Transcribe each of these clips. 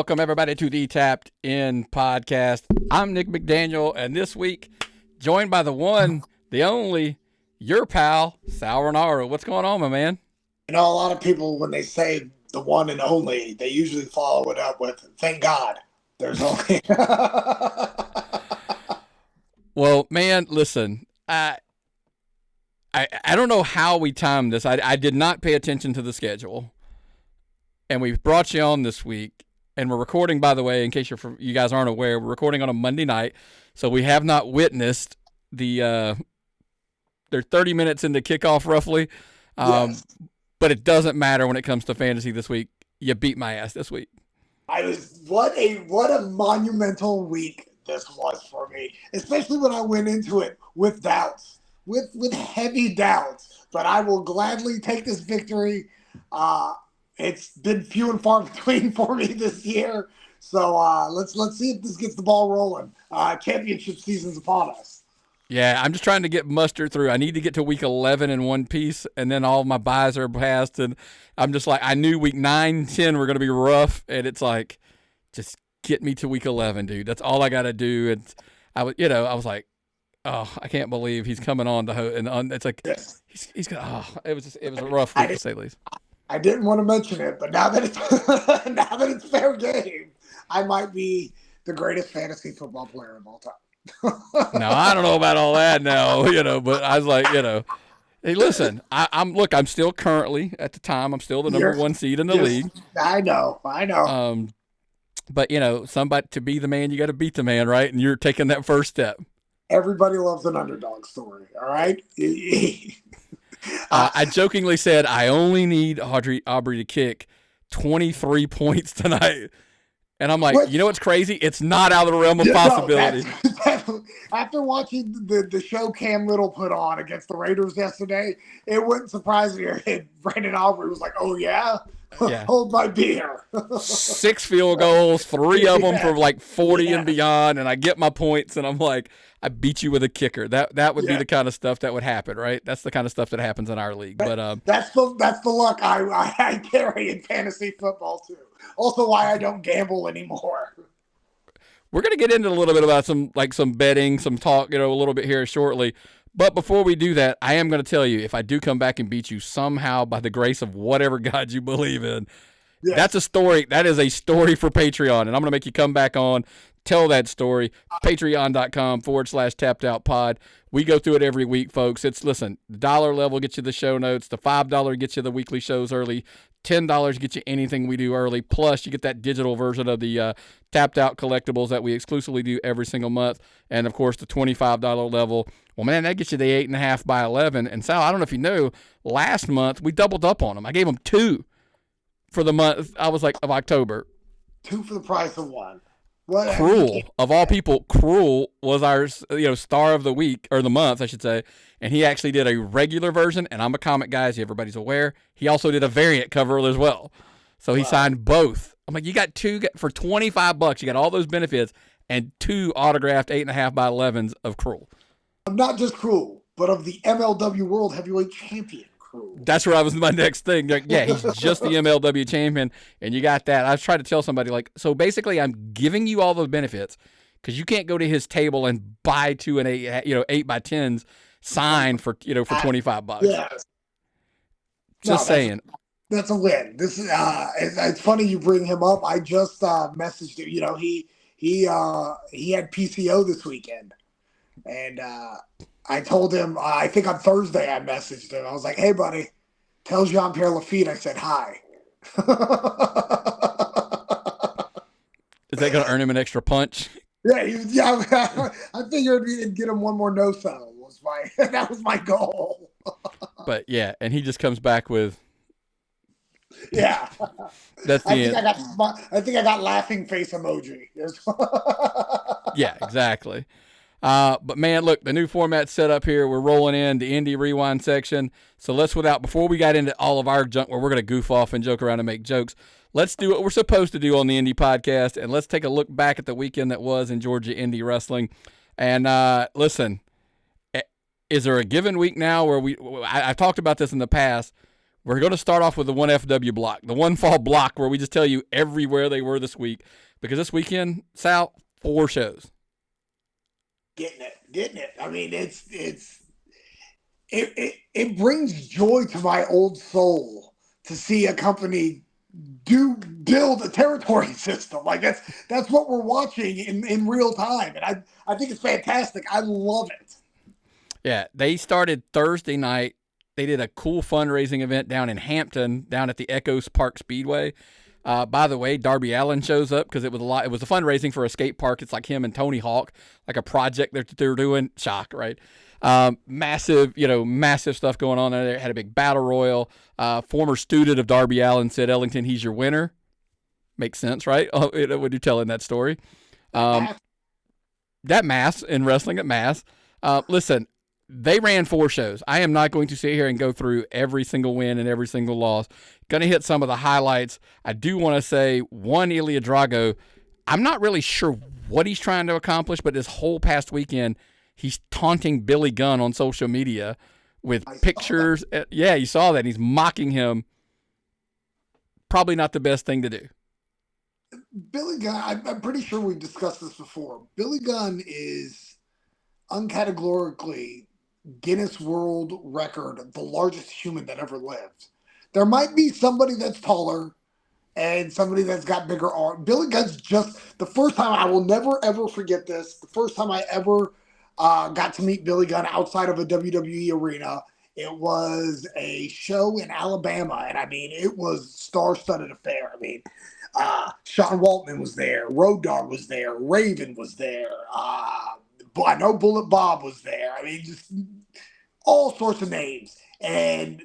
welcome everybody to the Tapped In podcast. I'm Nick McDaniel, and this week, joined by the one, the only, your pal, Sal Rinauro. What's going on, my man? You know, a lot of people, when they say the one and only, they usually follow it up with, thank God, there's only... Well, man, listen, I don't know how we timed this. I did not pay attention to the schedule. And we've brought you on this week, and we're recording, by the way, in case you guys aren't aware, we're recording on a Monday night, so we have not witnessed they're 30 minutes into kickoff roughly, Yes. but it doesn't matter when it comes to fantasy this week. You beat my ass this week. What a monumental week this was for me, especially when I went into it with doubts, with heavy doubts, but I will gladly take this victory. It's been few and far between for me this year. So let's see if this gets the ball rolling. Championship season's upon us. Yeah, I'm just trying to get mustered through. I need to get to week 11 in one piece, and then all my buys are passed. And I'm just like, I knew week 9, 10 were going to be rough, and it's like, just get me to week 11, dude. That's all I got to do. And I was like, oh, I can't believe he's coming on to and it's like, Yes. he's gonna. Oh, it was a rough week to say the least. I didn't want to mention it, but now that it's fair game, I might be the greatest fantasy football player of all time. No, I don't know about all that now, but I was like, hey, listen, I'm still currently at the time, I'm still the number one seed in the league. I know. But somebody to be the man, you got to beat the man, right? And you're taking that first step. Everybody loves an underdog story. All right. I jokingly said I only need Aubrey to kick 23 points tonight. And I'm like, you know what's crazy? It's not out of the realm of possibility. After watching the show Cam Little put on against the Raiders yesterday, it wouldn't surprise me if Brandon Aubrey was like, oh, yeah? Hold my beer. 6 field goals, 3 of them for like 40 and beyond, and I get my points, and I'm like, I beat you with a kicker. That would be the kind of stuff that would happen, right? That's the kind of stuff that happens in our league. But that's the luck I carry in fantasy football too. Also, why I don't gamble anymore. We're gonna get into a little bit about some betting, some talk, a little bit here shortly. But before we do that, I am going to tell you, if I do come back and beat you somehow by the grace of whatever God you believe in, that's a story. That is a story for Patreon. And I'm going to make you come back on, tell that story. Patreon.com/tapped-out-pod. We go through it every week, folks. Listen, the $1 level gets you the show notes. The $5 gets you the weekly shows early. $10 gets you anything we do early. Plus, you get that digital version of the Tapped Out collectibles that we exclusively do every single month. And, of course, the $25 level. Well, man, that gets you the 8.5 by 11. And, Sal, I don't know if you knew, last month we doubled up on them. I gave them 2 for the month, of October. 2 for the price of 1. Cruel, of all people, Cruel was our star of the week, or the month, I should say. And he actually did a regular version, and I'm a comic guy, as everybody's aware. He also did a variant cover as well. So he signed both. I'm like, you got 2 for $25. You got all those benefits and 2 autographed 8.5 by 11s of Cruel. Not just Cruel, but of the MLW World Heavyweight Champion. That's where I was my next thing. Like, yeah, he's just the MLW champion, and you got that. I was trying to tell somebody, so basically I'm giving you all the benefits because you can't go to his table and buy 2 and 8 by 10s signed for $25. Yes. Just saying. That's a win. This is it's funny you bring him up. I just messaged him. He had PCO this weekend, and I told him, I think on Thursday I messaged him. I was like, hey, buddy, tell Jean-Pierre Lafitte I said hi. Is that going to earn him an extra punch? Yeah. I figured we'd get him one more no-sell. That was my goal. But, yeah, and he just comes back with... Yeah. That's the end. I think I got laughing face emoji. Yeah, exactly. But man, look, the new format's set up here. We're rolling in the Indy Rewind section. So before we got into all of our junk where we're going to goof off and joke around and make jokes, let's do what we're supposed to do on the Indy podcast, and let's take a look back at the weekend that was in Georgia Indy Wrestling. And listen, is there a given week now where I've talked about this in the past, We're going to start off with the 1FW block, the one fall block where we just tell you everywhere they were this week. Because this weekend, Sal, 4 shows. Getting it. I mean, it brings joy to my old soul to see a company build a territory system. Like that's what we're watching in real time. And I think it's fantastic. I love it. Yeah, they started Thursday night. They did a cool fundraising event down in Hampton, down at the Echoes Park Speedway. By the way, Darby Allin shows up because it was a fundraising for a skate park. It's like him and Tony Hawk, like a project they're doing. Shock, right? Massive stuff going on there. They had a big battle royal. Former student of Darby Allin said, "Ellington, he's your winner." Makes sense, right? When you're telling that story. That mass in wrestling at mass. Listen, they ran 4 shows. I am not going to sit here and go through every single win and every single loss. Going to hit some of the highlights. I do want to say, one, Ilya Drago, I'm not really sure what he's trying to accomplish, but this whole past weekend, he's taunting Billy Gunn on social media with pictures. Yeah, you saw that. He's mocking him. Probably not the best thing to do. Billy Gunn, I'm pretty sure we've discussed this before. Billy Gunn is uncategorically Guinness World Record, the largest human that ever lived. There might be somebody that's taller and somebody that's got bigger arms. Billy Gunn's just the first time. I will never ever forget this. The first time I ever got to meet Billy Gunn outside of a WWE arena. It was a show in Alabama, and I mean, it was star-studded affair. I mean, Sean Waltman was there, Road Dogg was there, Raven was there. I know Bullet Bob was there. I mean, just all sorts of names. And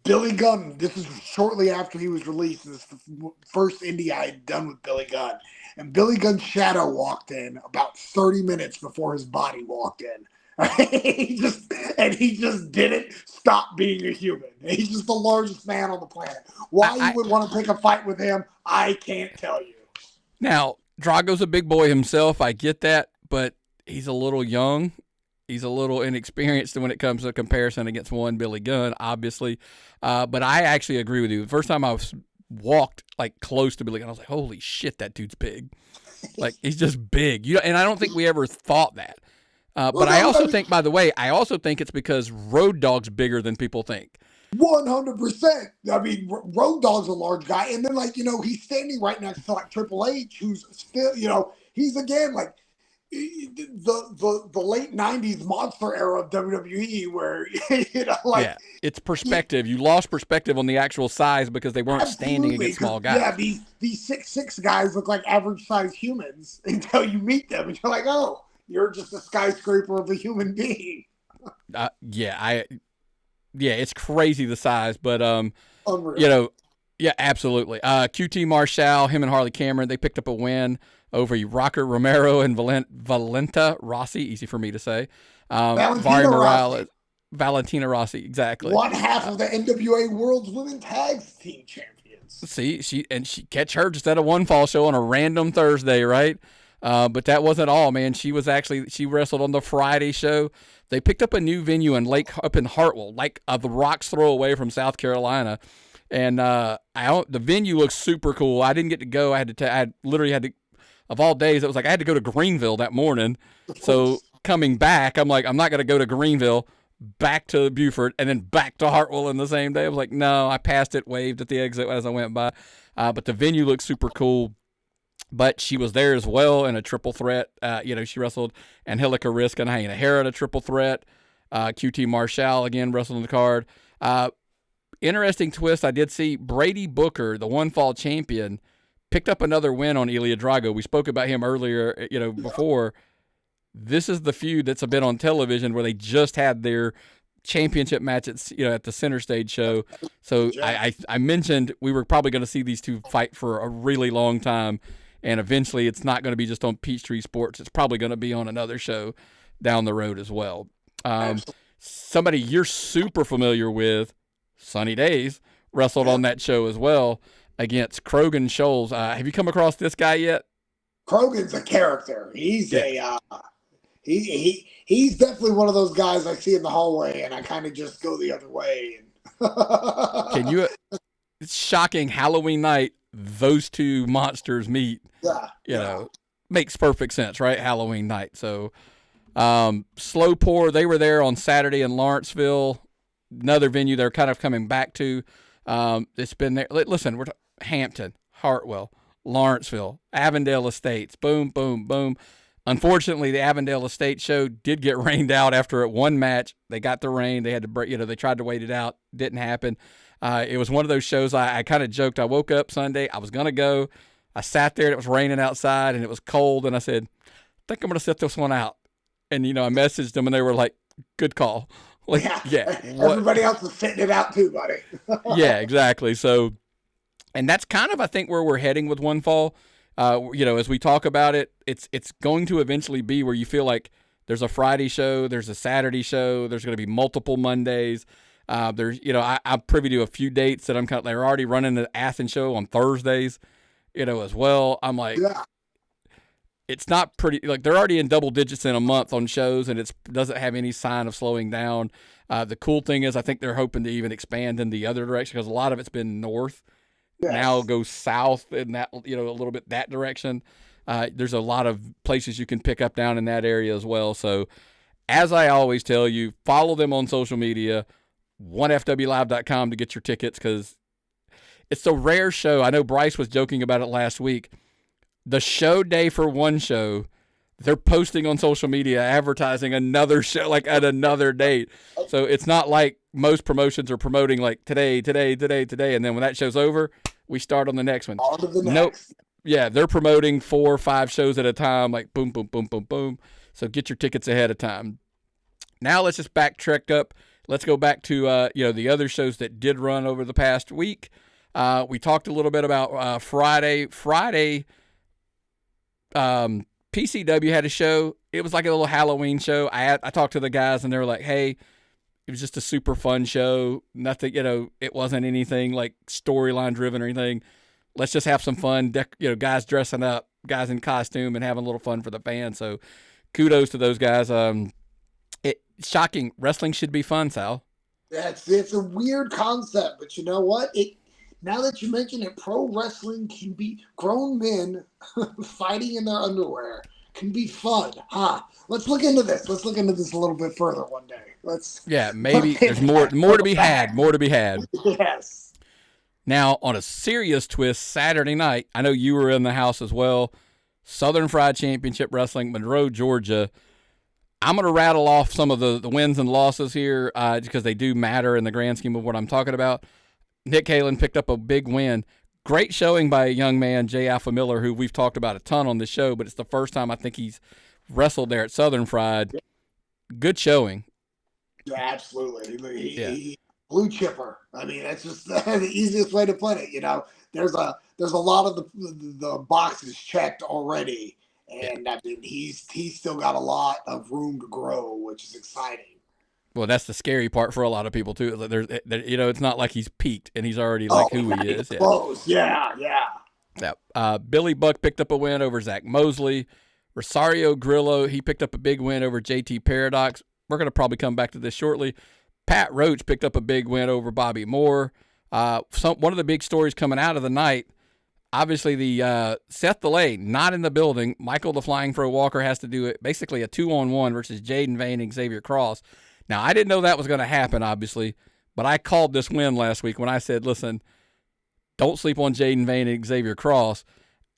Billy Gunn, this is shortly after he was released. This is the first indie I had done with Billy Gunn. And Billy Gunn's shadow walked in about 30 minutes before his body walked in. he just didn't stop being a human. He's just the largest man on the planet. Why you would want to pick a fight with him, I can't tell you. Now, Drago's a big boy himself. I get that, but he's a little young. He's a little inexperienced when it comes to comparison against one Billy Gunn, obviously. But I actually agree with you. The first time I walked like close to Billy Gunn, I was like, holy shit, that dude's big. Like, he's just big. And I don't think we ever thought that. But I also think, by the way, it's because Road Dogg's bigger than people think. 100%. I mean, Road Dogg's a large guy. And then, he's standing right next to, Triple H, who's still, he's, again, the late 90s monster era of WWE where, Yeah, it's perspective. You lost perspective on the actual size because they weren't standing against small guys. Yeah, these 6'6" guys look like average-sized humans until you meet them. And you're like, oh, you're just a skyscraper of a human being. It's crazy the size, but unreal. Yeah, absolutely. QT Marshall, him and Harley Cameron, they picked up a win over Rocker Romero and Valenta Rossi, easy for me to say. Valentina Rossi, exactly. One half of the NWA World's Women Tag Team Champions. See, she catch her just at a one fall show on a random Thursday, right? But that wasn't all, man. She wrestled on the Friday show. They picked up a new venue up in Hartwell, like the Rock's throw away from South Carolina. And the venue looks super cool. I didn't get to go. I literally had to, of all days, it was like I had to go to Greenville that morning. So coming back, I'm like, I'm not going to go to Greenville, back to Beaufort, and then back to Hartwell in the same day. I was like, no, I passed it, waved at the exit as I went by. But the venue looks super cool. But she was there as well in a triple threat. She wrestled Angelica Risk and Hyena Hera in a triple threat. QT Marshall, again, wrestled on the card. Interesting twist, I did see Brady Booker, the one-fall champion, picked up another win on Ilya Drago. We spoke about him earlier, before. This is the feud that's a bit on television where they just had their championship match at the center stage show. So I mentioned we were probably going to see these two fight for a really long time. And eventually it's not going to be just on Peachtree Sports. It's probably going to be on another show down the road as well. Somebody you're super familiar with, Sunny Days, wrestled on that show as well against Krogan Scholes. Have you come across this guy yet? Krogan's a character. He's he's definitely one of those guys I see in the hallway and I kind of just go the other way. Can you? It's shocking. Halloween night, those two monsters meet. Yeah. You know, makes perfect sense, right? Halloween night. So, Slow Pour, they were there on Saturday in Lawrenceville, another venue they're kind of coming back to. It's been there. Listen, we're Hampton, Hartwell, Lawrenceville, Avondale Estates, boom, boom, boom. Unfortunately, the Avondale Estates show did get rained out after one match. They got the rain. They had to break, they tried to wait it out. Didn't happen. It was one of those shows I kind of joked. I woke up Sunday. I was going to go. I sat there and it was raining outside and it was cold. And I said, I think I'm going to sit this one out. And, I messaged them and they were like, good call. Like, yeah. Everybody else was sitting it out too, buddy. Yeah, exactly. So, and that's kind of, I think, where we're heading with One Fall. As we talk about it, it's going to eventually be where you feel like there's a Friday show, there's a Saturday show, there's going to be multiple Mondays. I'm privy to a few dates that they're already running the Athens show on Thursdays, as well. I'm like, it's not pretty, like they're already in double digits in a month on shows and it doesn't have any sign of slowing down. The cool thing is I think they're hoping to even expand in the other direction because a lot of it's been north. Yes. Now go south in that, a little bit that direction. There's a lot of places you can pick up down in that area as well. So as I always tell you, follow them on social media, onefwlive.com to get your tickets because it's a rare show. I know Bryce was joking about it last week. The show day for one show, they're posting on social media advertising another show like at another date. So it's not like most promotions are promoting like today, and then when that show's over, we start on the next one. On to the next. Nope. Yeah, they're promoting 4 or 5 shows at a time, like boom, boom, boom, boom, boom. So get your tickets ahead of time. Now let's just backtrack up. Let's go back to the other shows that did run over the past week. We talked a little bit about Friday. PCW had a show. It was like a little Halloween show. I talked to the guys and they were like, hey, it was just a super fun show. Nothing, it wasn't anything like storyline driven or anything. Let's just have some fun. Guys dressing up, guys in costume and having a little fun for the fans. So kudos to those guys. Shocking. Wrestling should be fun, Sal. It's a weird concept, but you know what? Now that you mention it, pro wrestling can be grown men fighting in their underwear can be fun, huh? Let's look into this. Let's look into this a little bit further one day. Maybe there's more to be had. More to be had. Yes. Now, on a serious twist, Saturday night, I know you were in the house as well. Southern Fried Championship Wrestling, Monroe, Georgia. I'm going to rattle off some of the wins and losses here because they do matter in the grand scheme of what I'm talking about. Nick Halen picked up a big win. Great showing by a young man, Jay Alpha Miller, who we've talked about a ton on this show, but it's the first time I think he's wrestled there at Southern Fried. Good showing. Yeah, absolutely. He blue chipper. I mean, that's just the easiest way to put it. There's a lot of the boxes checked already, and I mean he's still got a lot of room to grow, which is exciting. Well, that's the scary part for a lot of people too. It's not like he's peaked and he's already who he is. Close. Yeah. Billy Buck picked up a win over Zach Mosley. Rosario Grillo, he picked up a big win over JT Paradox. We're going to probably come back to this shortly. Pat Roach picked up a big win over Bobby Moore. One of the big stories coming out of the night, obviously the Seth DeLay not in the building. Michael the Flying Fro Walker has to do it, basically a 2-on-1 versus Jaden Vane and Xavier Cross. Now, I didn't know that was going to happen, obviously, but I called this win last week when I said, listen, don't sleep on Jaden Vane and Xavier Cross.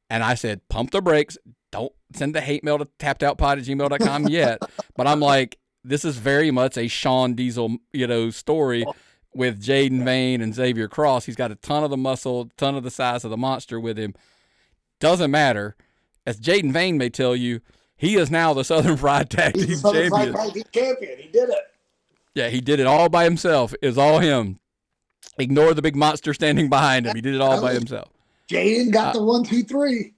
And I said, pump the brakes. Don't send the hate mail to tappedoutpod@gmail.com yet. But I'm like, this is very much a Sean Diesel, story with Jaden Vane and Xavier Cross. He's got a ton of the muscle, ton of the size of the monster with him. Doesn't matter. As Jaden Vane may tell you, he is now the Southern Fried Tag Team champion. He did it. Yeah, he did it all by himself. It's all him. Ignore the big monster standing behind him. He did it all by himself. Jaden got the 1, 2, 3.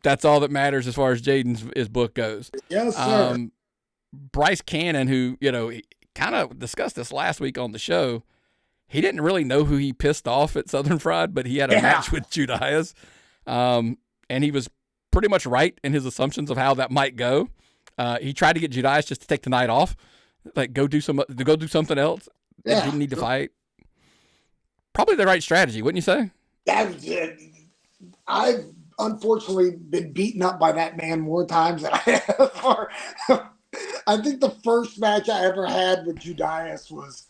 That's all that matters as far as his book goes. Yes, sir. Bryce Cannon, who, he kind of discussed this last week on the show, he didn't really know who he pissed off at Southern Fried, but he had a match with Judias. And he was pretty much right in his assumptions of how that might go. He tried to get Judias just to take the night off, like go do something else. They didn't need to fight. probably the right strategy, wouldn't you say? That was it. I've unfortunately been beaten up by that man more times than I have for. I think the first match I ever had with Judias was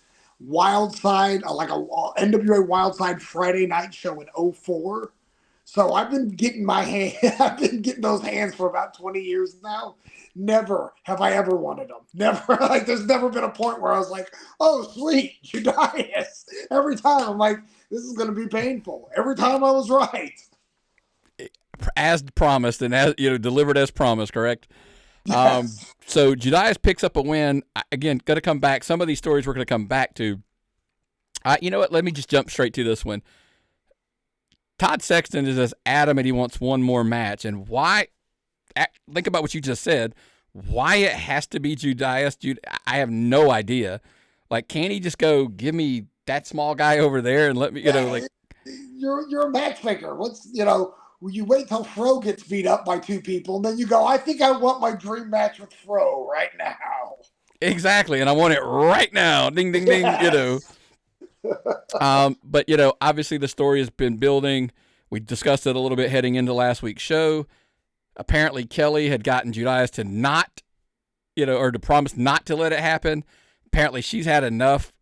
Wildside, like a NWA Wildside Friday night show in '04. So I've been getting I've been getting those hands for about 20 years now. Never have I ever wanted them. Never. Like, there's never been a point where I was like, oh, sweet, Judias. Every time I'm like, this is going to be painful. Every time I was right. As promised and as delivered as promised, correct? Yes. So Judias picks up a win. Again, going to come back. Some of these stories we're going to come back to. You know what? Let me just jump straight to this one. Todd Sexton is as adamant he wants one more match. And why? Think about what you just said. Why it has to be Judias? I have no idea. Like, can't he just go, give me that small guy over there and let me, like. You're a matchmaker. You wait till Fro gets beat up by two people, and then you go, I think I want my dream match with Fro right now. Exactly, and I want it right now. Ding, ding, ding, Yes. But, obviously the story has been building. We discussed it a little bit heading into last week's show. Apparently Kelly had gotten Judias to not, or to promise not to let it happen. Apparently she's had enough.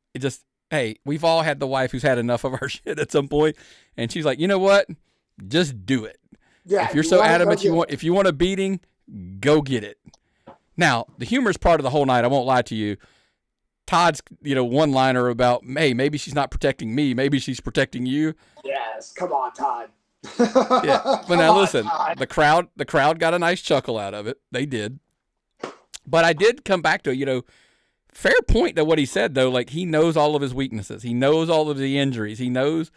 Hey, we've all had the wife who's had enough of our shit at some point, and she's like, you know what? Just do it. Yeah, if you're so adamant if you want a beating, go get it. Now, the humorous part of the whole night, I won't lie to you, Todd's, one-liner about, hey, maybe she's not protecting me, maybe she's protecting you. Yes, come on, Todd. Yeah, but now listen, the crowd got a nice chuckle out of it. They did. But I did come back to, fair point to what he said, though. Like, he knows all of his weaknesses. He knows all of the injuries. He knows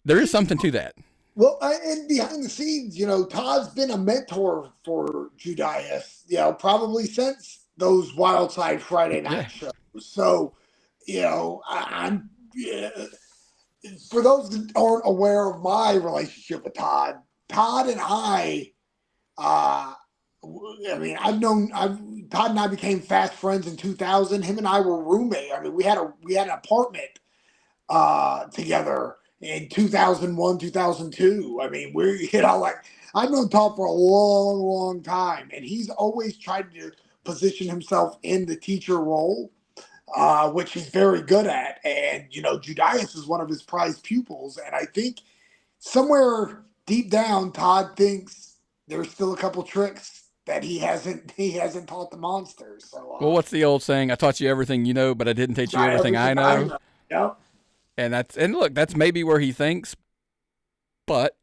there is something to that. Well, and behind the scenes, Todd's been a mentor for Judias, probably since those Wildside Friday night shows. So, I'm for those that aren't aware of my relationship with Todd and Todd and I became fast friends in 2000. Him and I were roommates. I mean, we had an apartment together in 2001, 2002. I mean, I've known Todd for a long, long time, and he's always tried to position himself in the teacher role, which he's very good at. And, Judias is one of his prized pupils, and I think somewhere deep down, Todd thinks there's still a couple tricks that he hasn't taught the monster. So, well, what's the old saying? I taught you everything you know, but I didn't teach you everything I know. Yep. And look, that's maybe where he thinks, but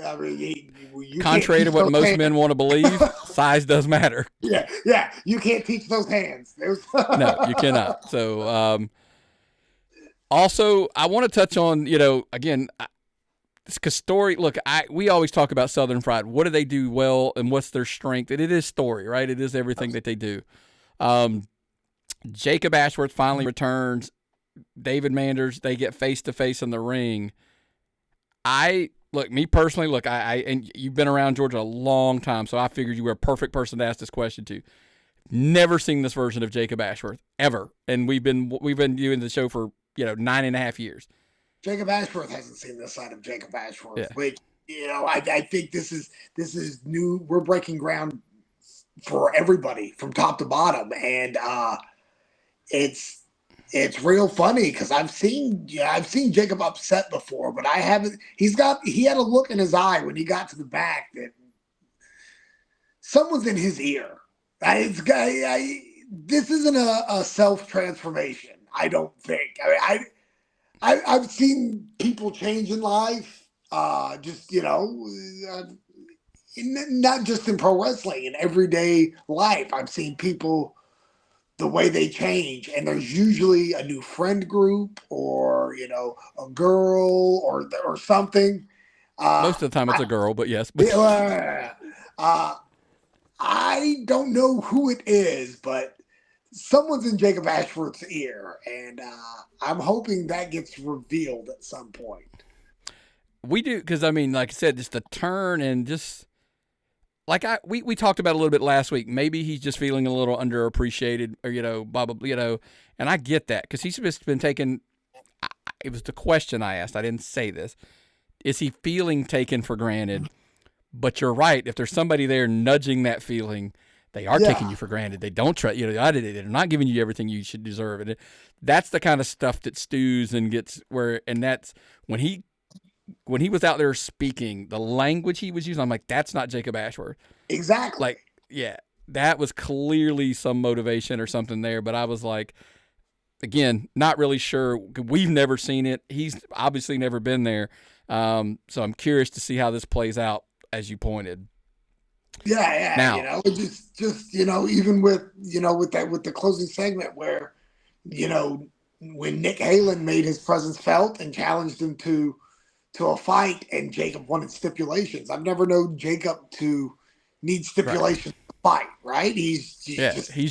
I mean, you contrary to what most hands. Men want to believe, size does matter. Yeah, you can't teach those hands. No, you cannot. So, also, I want to touch on, again, because story. Look, we always talk about Southern Fried. What do they do well, and what's their strength? And it is story, right? It is everything that they do. Jacob Ashworth finally returns. David Manders, they get face-to-face in the ring. Me personally, and you've been around Georgia a long time, so I figured you were a perfect person to ask this question to. Never seen this version of Jacob Ashworth, ever. And we've been doing the show for, 9.5 years. Jacob Ashworth hasn't seen this side of Jacob Ashworth, yeah. Which, I think this is new. We're breaking ground for everybody from top to bottom. And it's real funny because I've seen Jacob upset before, but I haven't. He had a look in his eye when he got to the back that someone's in his ear. This isn't a self-transformation, I don't think. I've seen people change in life, not just in pro wrestling, in everyday life. I've seen people, the way they change, and there's usually a new friend group or, a girl or something. Most of the time it's a girl, but yes. I don't know who it is, but someone's in Jacob Ashworth's ear, and I'm hoping that gets revealed at some point. We do, because, like I said, just the turn and just... we talked about a little bit last week. Maybe he's just feeling a little underappreciated, or blah blah, and I get that because he's just been taking. it was the question I asked. I didn't say this. Is he feeling taken for granted? But you're right. If there's somebody there nudging that feeling, they are taking you for granted. They don't trust you. They're not giving you everything you should deserve. And that's the kind of stuff that stews and gets where. And that's when he was out there speaking, the language he was using. I'm like, that's not Jacob Ashworth. Exactly. Like, yeah, that was clearly some motivation or something there. But I was like, again, not really sure. We've never seen it. He's obviously never been there. So I'm curious to see how this plays out, as you pointed. Yeah. Now, just even with the closing segment where, when Nick Halen made his presence felt and challenged him to a fight, and Jacob wanted stipulations. I've never known Jacob to need stipulations to fight. Right? He's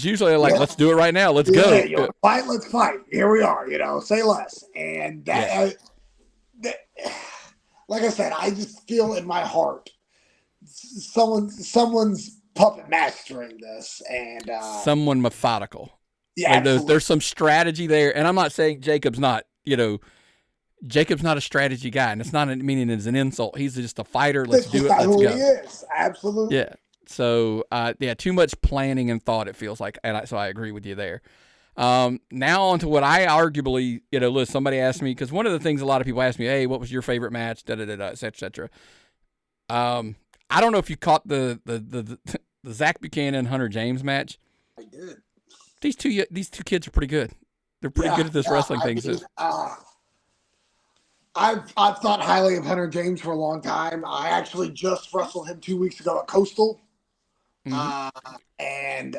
usually like, let's do it right now. Let's go. Fight. Let's fight. Here we are. Say less. And that, like I said, I just feel in my heart someone's puppet mastering this, and someone methodical. Yeah, like there's some strategy there, and I'm not saying Jacob's not a strategy guy, and it's not meaning it's an insult. He's just a fighter. Let's do it. Let's go. He is. Absolutely. Yeah. So too much planning and thought, it feels like, and so I agree with you there. Now on to what I arguably, somebody asked me, because one of the things a lot of people ask me, hey, what was your favorite match, et cetera. I don't know if you caught the Zach Buchanan Hunter James match. I did. These two kids are pretty good. They're pretty good at this wrestling thing. I've thought highly of Hunter James for a long time. I actually just wrestled him 2 weeks ago at Coastal, and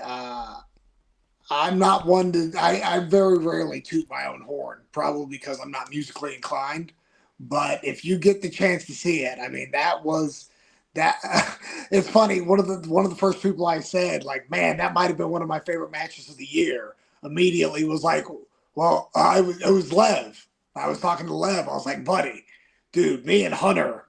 I'm not one to. I very rarely toot my own horn, probably because I'm not musically inclined. But if you get the chance to see it, I mean, that was. It's funny. One of the first people I said, like, man, that might have been one of my favorite matches of the year. Immediately was like, well, it was Lev. I was talking to Lev. I was like, buddy, dude, me and Hunter,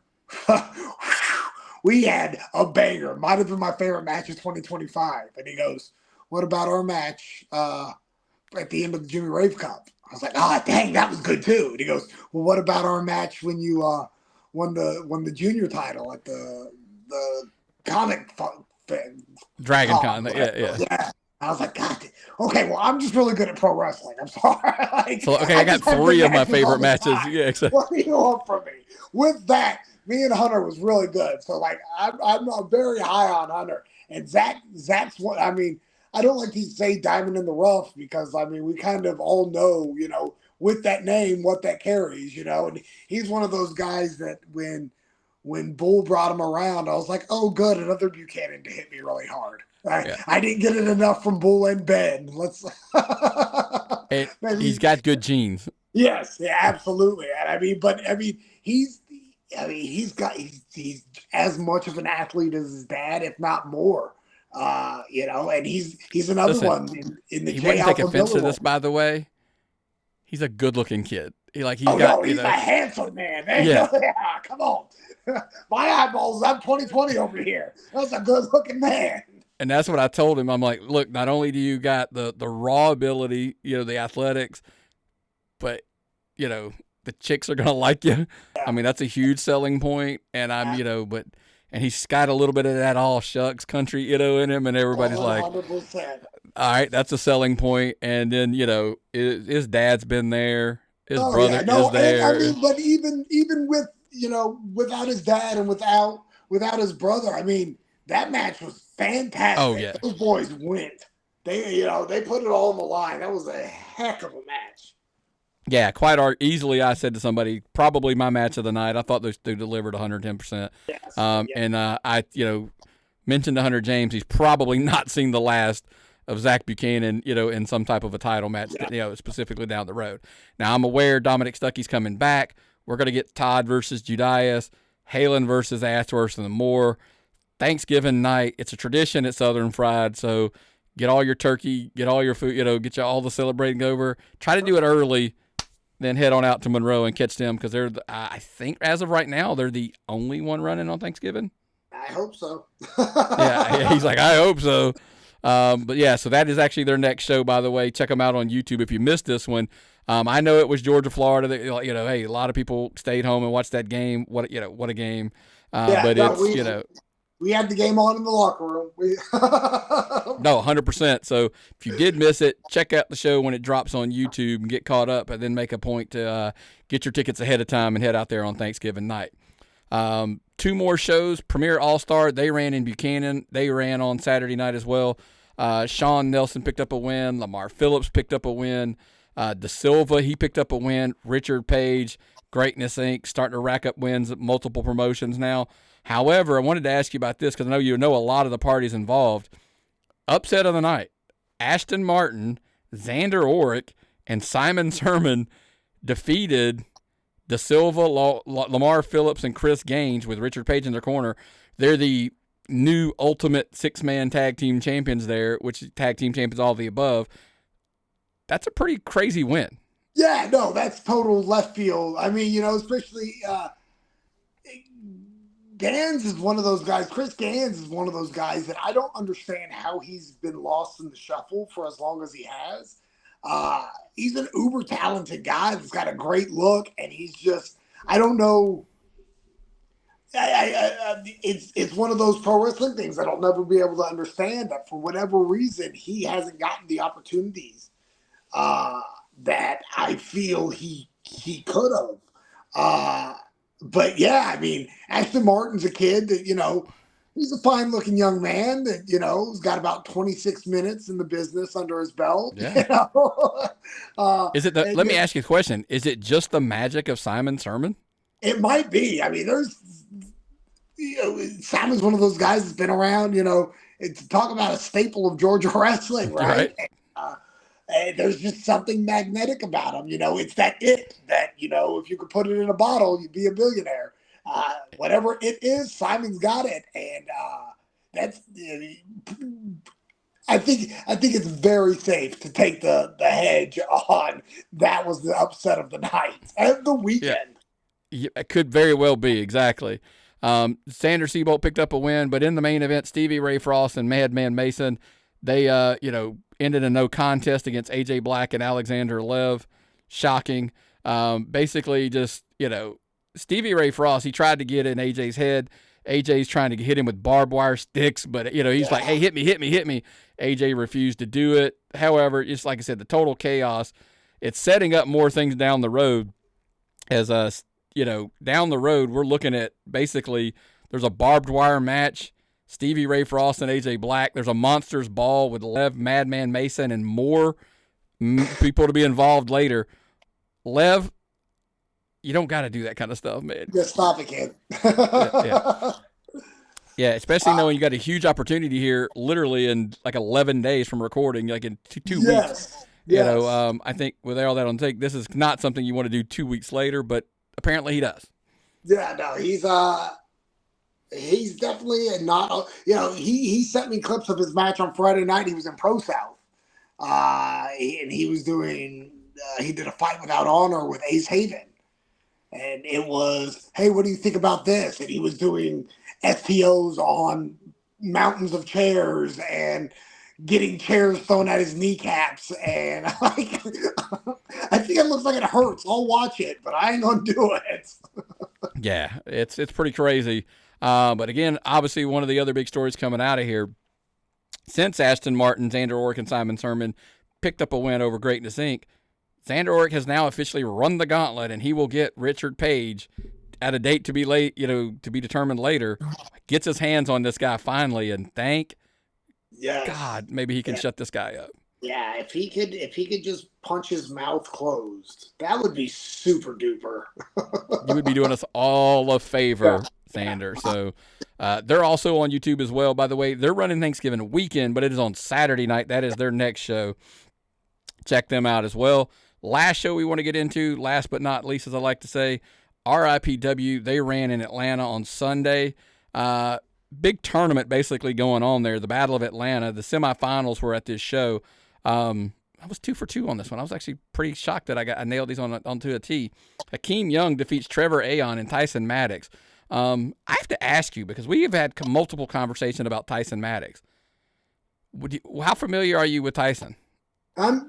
we had a banger. Might have been my favorite match of 2025. And he goes, what about our match at the end of the Jimmy Rave Cup? I was like, dang, that was good too. And he goes, well, what about our match when you won the junior title at the comic Dragon Con? Yeah. I was like, God, okay, well, I'm just really good at pro wrestling. I'm sorry. I got 3 of my favorite matches. Yeah, exactly. What do you want from me? With that, me and Hunter was really good. So, like, I'm very high on Hunter. And Zach's what, I mean, I don't like to say diamond in the rough because, I mean, we kind of all know, with that name, what that carries, and he's one of those guys that when Bull brought him around, I was like, oh, good, another Buchanan to hit me really hard. I didn't get it enough from Bull and Ben. He's got good genes. Yes, yeah, absolutely. And he's as much of an athlete as his dad, if not more. And he's another one in the. He wouldn't take offense to this, by the way. He's a good-looking kid. He's a handsome man. Yeah, come on. My eyeballs, I'm 20/20 over here. That's a good-looking man. And that's what I told him. I'm like, look, not only do you got the raw ability, the athletics, but, the chicks are going to like you. Yeah. I mean, that's a huge selling point. And and he's got a little bit of that all shucks country, in him. And everybody's 100%. Like, all right, that's a selling point. And then, his dad's been there. His brother is there. But even with, without his dad and without his brother, I mean, that match was fantastic. Oh, yeah. Those boys went. They put it all on the line. That was a heck of a match. Yeah, easily. I said to somebody, probably my match of the night. I thought those two delivered 110%. Yes. And I, mentioned to Hunter James, he's probably not seen the last of Zach Buchanan, in some type of a title match, specifically down the road. Now, I'm aware Dominic Stuckey's coming back. We're going to get Todd versus Judias, Halen versus Ashworth, and more. Thanksgiving night, it's a tradition at Southern Fried, so get all your turkey, get all your food, get you all the celebrating over. Try to do it early, then head on out to Monroe and catch them because they're, I think, as of right now, they're the only one running on Thanksgiving. I hope so. yeah, he's like, I hope so. But yeah, so that is actually their next show, by the way. Check them out on YouTube if you missed this one. I know it was Georgia, Florida. Hey, a lot of people stayed home and watched that game. What a game. But we had the game on in the locker room. No, 100%. So if you did miss it, check out the show when it drops on YouTube and get caught up, and then make a point to get your tickets ahead of time and head out there on Thanksgiving night. 2 more shows. Premier All-Star, they ran in Buchanan. They ran on Saturday night as well. Sean Nelson picked up a win. Lamar Phillips picked up a win. Da Silva, he picked up a win. Richard Page, Greatness Inc., starting to rack up wins at multiple promotions now. However, I wanted to ask you about this because I know you know a lot of the parties involved. Upset of the night. Ashton Martin, Xander Orrick, and Simon Sermon defeated Da Silva, Lamar Phillips, and Chris Gaines with Richard Page in their corner. They're the new Ultimate 6-man tag team champions there, which tag team champions all of the above. That's a pretty crazy win. Yeah, no, that's total left field. I mean, especially Gans is one of those guys. Chris Gans is one of those guys that I don't understand how he's been lost in the shuffle for as long as he has. He's an uber talented guy that's got a great look, and he's just, I don't know. It's one of those pro wrestling things that I'll never be able to understand, that for whatever reason he hasn't gotten the opportunities that I feel he could have. But yeah, I mean, Ashton Martin's a kid that, he's a fine looking young man that, has got about 26 minutes in the business under his belt. Yeah. Is it let me ask you a question. Is it just the magic of Simon Sermon? It might be. I mean, Simon's one of those guys that's been around, to talk about a staple of Georgia wrestling, right? And there's just something magnetic about him. It's that if you could put it in a bottle, you'd be a billionaire. Whatever it is, Simon's got it. And that's, I think it's very safe to take the hedge on that was the upset of the night and the weekend. Yeah, it could very well be, exactly. Sander Seabolt picked up a win, but in the main event, Stevie Ray Frost and Madman Mason, they, ended in no contest against AJ Black and Alexander Lev. Shocking. Basically just, Stevie Ray Frost, he tried to get in AJ's head. AJ's trying to hit him with barbed wire sticks, but, he's like, hey, hit me. AJ refused to do it. However, just like I said, the total chaos, it's setting up more things down the road as, down the road, we're looking at basically there's a barbed wire match. Stevie Ray Frost and AJ Black. There's a Monsters Ball with Lev, Madman Mason, and more people to be involved later. Lev, you don't got to do that kind of stuff, man. Just stop it, kid. Yeah, especially knowing you got a huge opportunity here literally in like 11 days from recording, like in two weeks. Yes. I think with all that on take, this is not something you want to do 2 weeks later, but apparently he does. Yeah, no, he's definitely not, he sent me clips of his match on Friday night. He was in Pro South. And he was doing, he did a fight without honor with Ace Haven. And it was, hey, what do you think about this? And he was doing STOs on mountains of chairs and getting chairs thrown at his kneecaps. And I think it looks like it hurts. I'll watch it, but I ain't going to do it. Yeah, it's pretty crazy. But again, obviously one of the other big stories coming out of here, since Ashton Martin, Xander Orrick, and Simon Sermon picked up a win over Greatness Inc., Xander Orrick has now officially run the gauntlet, and he will get Richard Page at a date to be late, to be determined later. Gets his hands on this guy finally, and thank God, maybe he can shut this guy up. Yeah, if he could just punch his mouth closed, that would be super duper. You would be doing us all a favor, Xander. So they're also on YouTube as well. By the way, they're running Thanksgiving weekend, but it is on Saturday night. That is their next show. Check them out as well. Last show we want to get into, last but not least, as I like to say, RIPW. They ran in Atlanta on Sunday. Big tournament basically going on there. The Battle of Atlanta. The semifinals were at this show. I was 2 for 2 on this one. I was actually pretty shocked that I nailed these onto a T. Hakeem Young defeats Trevor Aon and Tyson Maddox. I have to ask you, because we have had multiple conversations about Tyson Maddox. How familiar are you with Tyson? I'm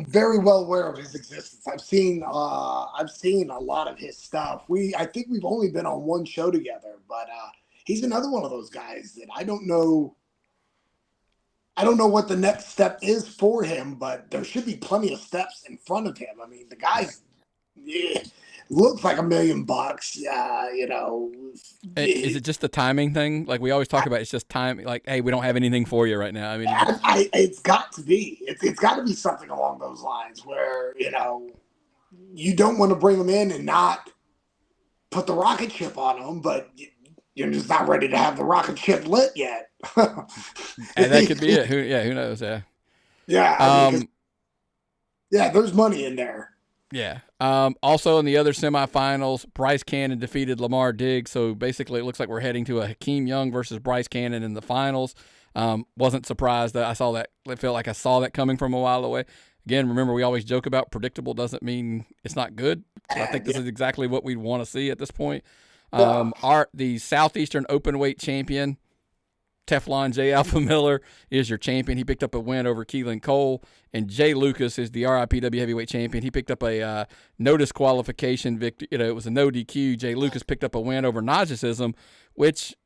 very well aware of his existence. I've seen a lot of his stuff. I think we've only been on one show together, but he's another one of those guys that I don't know what the next step is for him, but there should be plenty of steps in front of him. I mean, the guy's looks like $1 million. Is it just the timing thing? Like we always talk about, it's just time. Like, hey, we don't have anything for you right now. I mean, it's got to be. It's got to be something along those lines where you don't want to bring him in and not put the rocket ship on him, but you're just not ready to have the rocket ship lit yet. And that could be it. Who knows? Yeah. Yeah. There's money in there. Yeah. Also in the other semifinals, Bryce Cannon defeated Lamar Diggs. So basically it looks like we're heading to a Hakeem Young versus Bryce Cannon in the finals. Wasn't surprised that I saw that. I felt like I saw that coming from a while away. Again, remember, we always joke about predictable doesn't mean it's not good. So I think this is exactly what we'd want to see at this point. The Southeastern Openweight champion, Teflon J. Alpha Miller, is your champion. He picked up a win over Keelan Cole. And Jay Lucas is the RIPW heavyweight champion. He picked up a no disqualification victory. It was a no DQ. Jay Lucas picked up a win over Najicism, which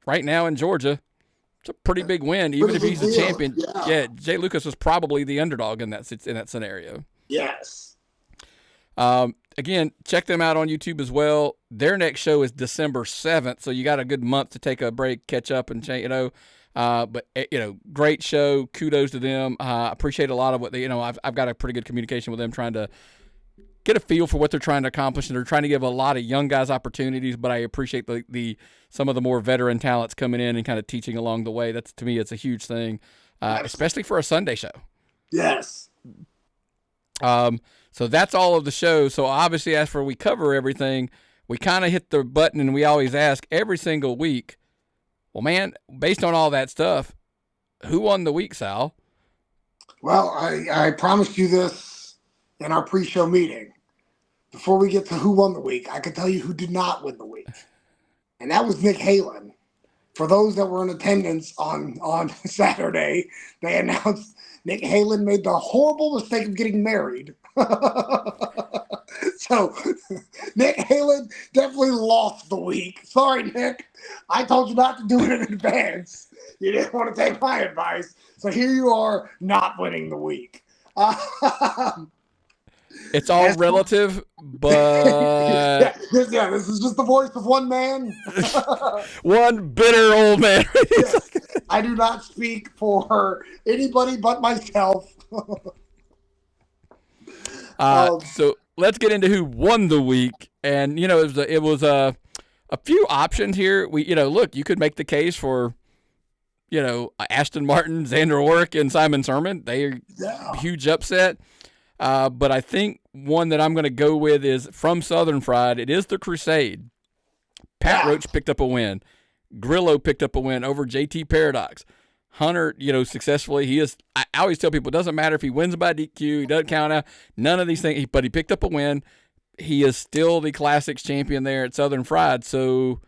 right now in Georgia, it's a pretty big win. Even if he's the champion, Jay Lucas was probably the underdog in that scenario. Yes. Again, check them out on YouTube as well. Their next show is December 7th, so you got a good month to take a break, catch up, and but great show. Kudos to them. Appreciate a lot of what they. I've got a pretty good communication with them, trying to get a feel for what they're trying to accomplish, and they're trying to give a lot of young guys opportunities. But I appreciate some of the more veteran talents coming in and kind of teaching along the way. That's, to me, it's a huge thing, especially for a Sunday show. Yes. So that's all of the shows. So obviously, after we cover everything, we kind of hit the button, and we always ask every single week, well, man, based on all that stuff, who won the week, Sal? Well, I promised you this in our pre-show meeting. Before we get to who won the week, I can tell you who did not win the week. And that was Nick Halen. For those that were in attendance on Saturday, they announced Nick Halen made the horrible mistake of getting married. So Nick Halen definitely lost the week. Sorry, Nick. I told you not to do it in advance. You didn't want to take my advice. So here you are not winning the week. It's all relative, but... this is just the voice of one man. One bitter old man. Yes. I do not speak for anybody but myself. So let's get into who won the week. And, it was a few options here. Look, you could make the case for, Ashton Martin, Xander Orrick, and Simon Sermon. They're huge upset. But I think one that I'm going to go with is from Southern Fried. It is the Crusade. Pat Roach picked up a win. Grillo picked up a win over JT Paradox. Hunter, successfully. He is. I always tell people, it doesn't matter if he wins by DQ. He doesn't count out. None of these things. But he picked up a win. He is still the Classics champion there at Southern Fried. So,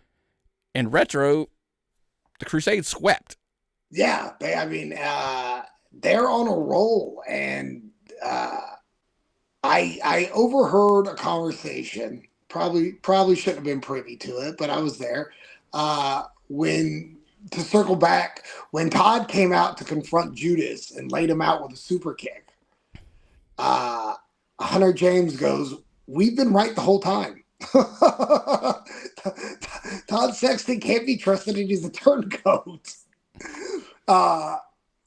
in retro, the Crusade swept. Yeah, they're on a roll, and I overheard a conversation. Probably shouldn't have been privy to it, but I was there. To circle back, when Todd came out to confront Judas and laid him out with a super kick, Hunter James goes, "We've been right the whole time." Todd Sexton can't be trusted, and he's a turncoat.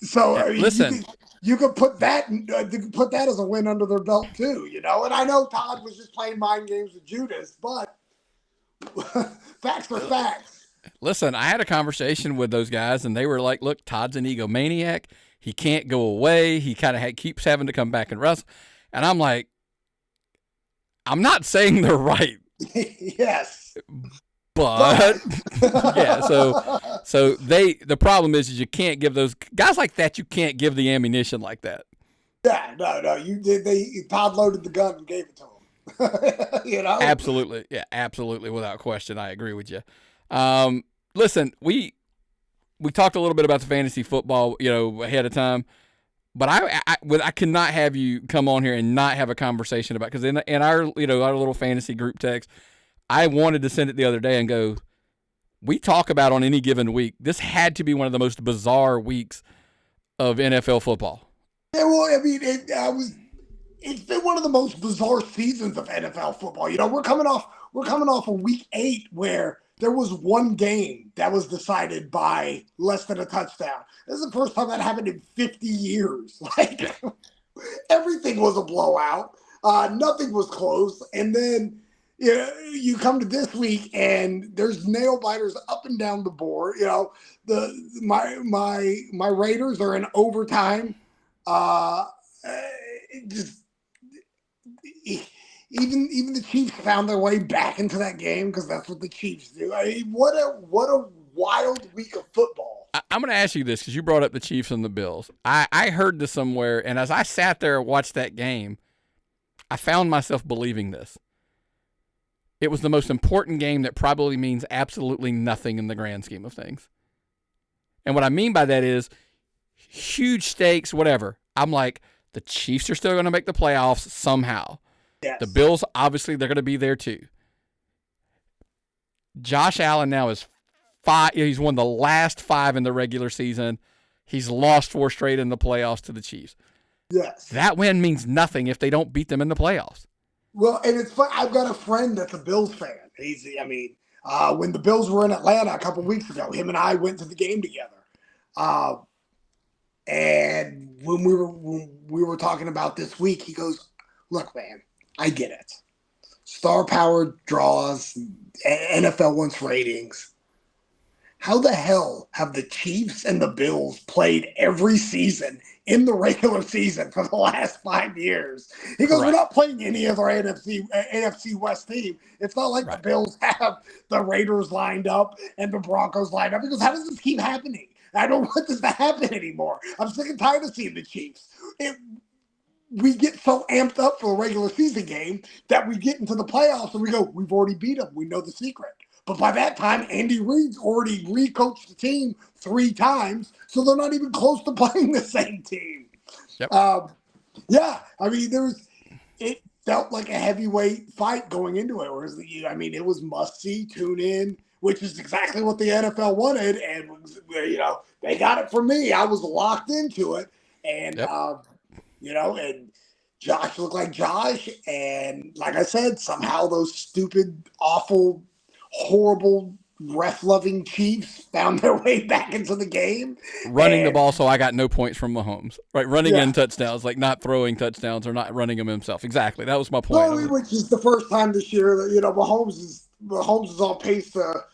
Listen. You could put that as a win under their belt too, And I know Todd was just playing mind games with Judas, but facts are facts. Listen, I had a conversation with those guys, and they were like, "Look, Todd's an egomaniac. He can't go away. He kind of keeps having to come back and wrestle." And I'm like, I'm not saying they're right. Yes. But yeah, so the problem is you can't give those guys like that. You can't give the ammunition like that. Yeah, no. Todd loaded the gun and gave it to him. Absolutely, yeah, absolutely, without question. I agree with you. Listen, we we talked a little bit about the fantasy football, ahead of time. But I could not have you come on here and not have a conversation about, because in our our little fantasy group text, I wanted to send it the other day and go, we talk about on any given week, this had to be one of the most bizarre weeks of NFL football. Yeah, well, I mean, it's been one of the most bizarre seasons of NFL football. We're coming off a week 8 where there was one game that was decided by less than a touchdown. This is the first time that happened in 50 years. Like, everything was a blowout. Nothing was close. And then you come to this week and there's nail biters up and down the board. My Raiders are in overtime. Even the Chiefs found their way back into that game, because that's what the Chiefs do. I mean, what a wild week of football. I'm going to ask you this, because you brought up the Chiefs and the Bills. I heard this somewhere, and as I sat there and watched that game, I found myself believing this. It was the most important game that probably means absolutely nothing in the grand scheme of things. And what I mean by that is huge stakes, whatever. I'm like, the Chiefs are still going to make the playoffs somehow. Yes. The Bills, obviously, they're going to be there too. Josh Allen now is 5. He's won the last 5 in the regular season. He's lost 4 straight in the playoffs to the Chiefs. Yes. That win means nothing if they don't beat them in the playoffs. Well, and it's fun. I've got a friend that's a Bills fan. When the Bills were in Atlanta a couple weeks ago, him and I went to the game together. And when we were talking about this week, he goes, "Look, man, I get it. Star power draws, NFL wants ratings. How the hell have the Chiefs and the Bills played every season in the regular season for the last 5 years?" He goes, "We're not playing any other AFC West team. It's not like the Bills have the Raiders lined up and the Broncos lined up." He goes, "How does this keep happening? I don't want this to happen anymore. I'm sick and tired of seeing the Chiefs." We get so amped up for a regular season game that we get into the playoffs and we go, "We've already beat them. We know the secret." But by that time, Andy Reid's already recoached the team 3 times, so they're not even close to playing the same team. Yep. It felt like a heavyweight fight going into it. Whereas, it was must-see, tune in, which is exactly what the NFL wanted. And, they got it from me. I was locked into it. And, and Josh looked like Josh. And like I said, somehow those stupid, awful, horrible, ref-loving Chiefs found their way back into the game. Running the ball, so I got no points from Mahomes. Right, running in touchdowns, like not throwing touchdowns or not running them himself. Exactly, that was my point. No, which is the first time this year that Mahomes is on pace to.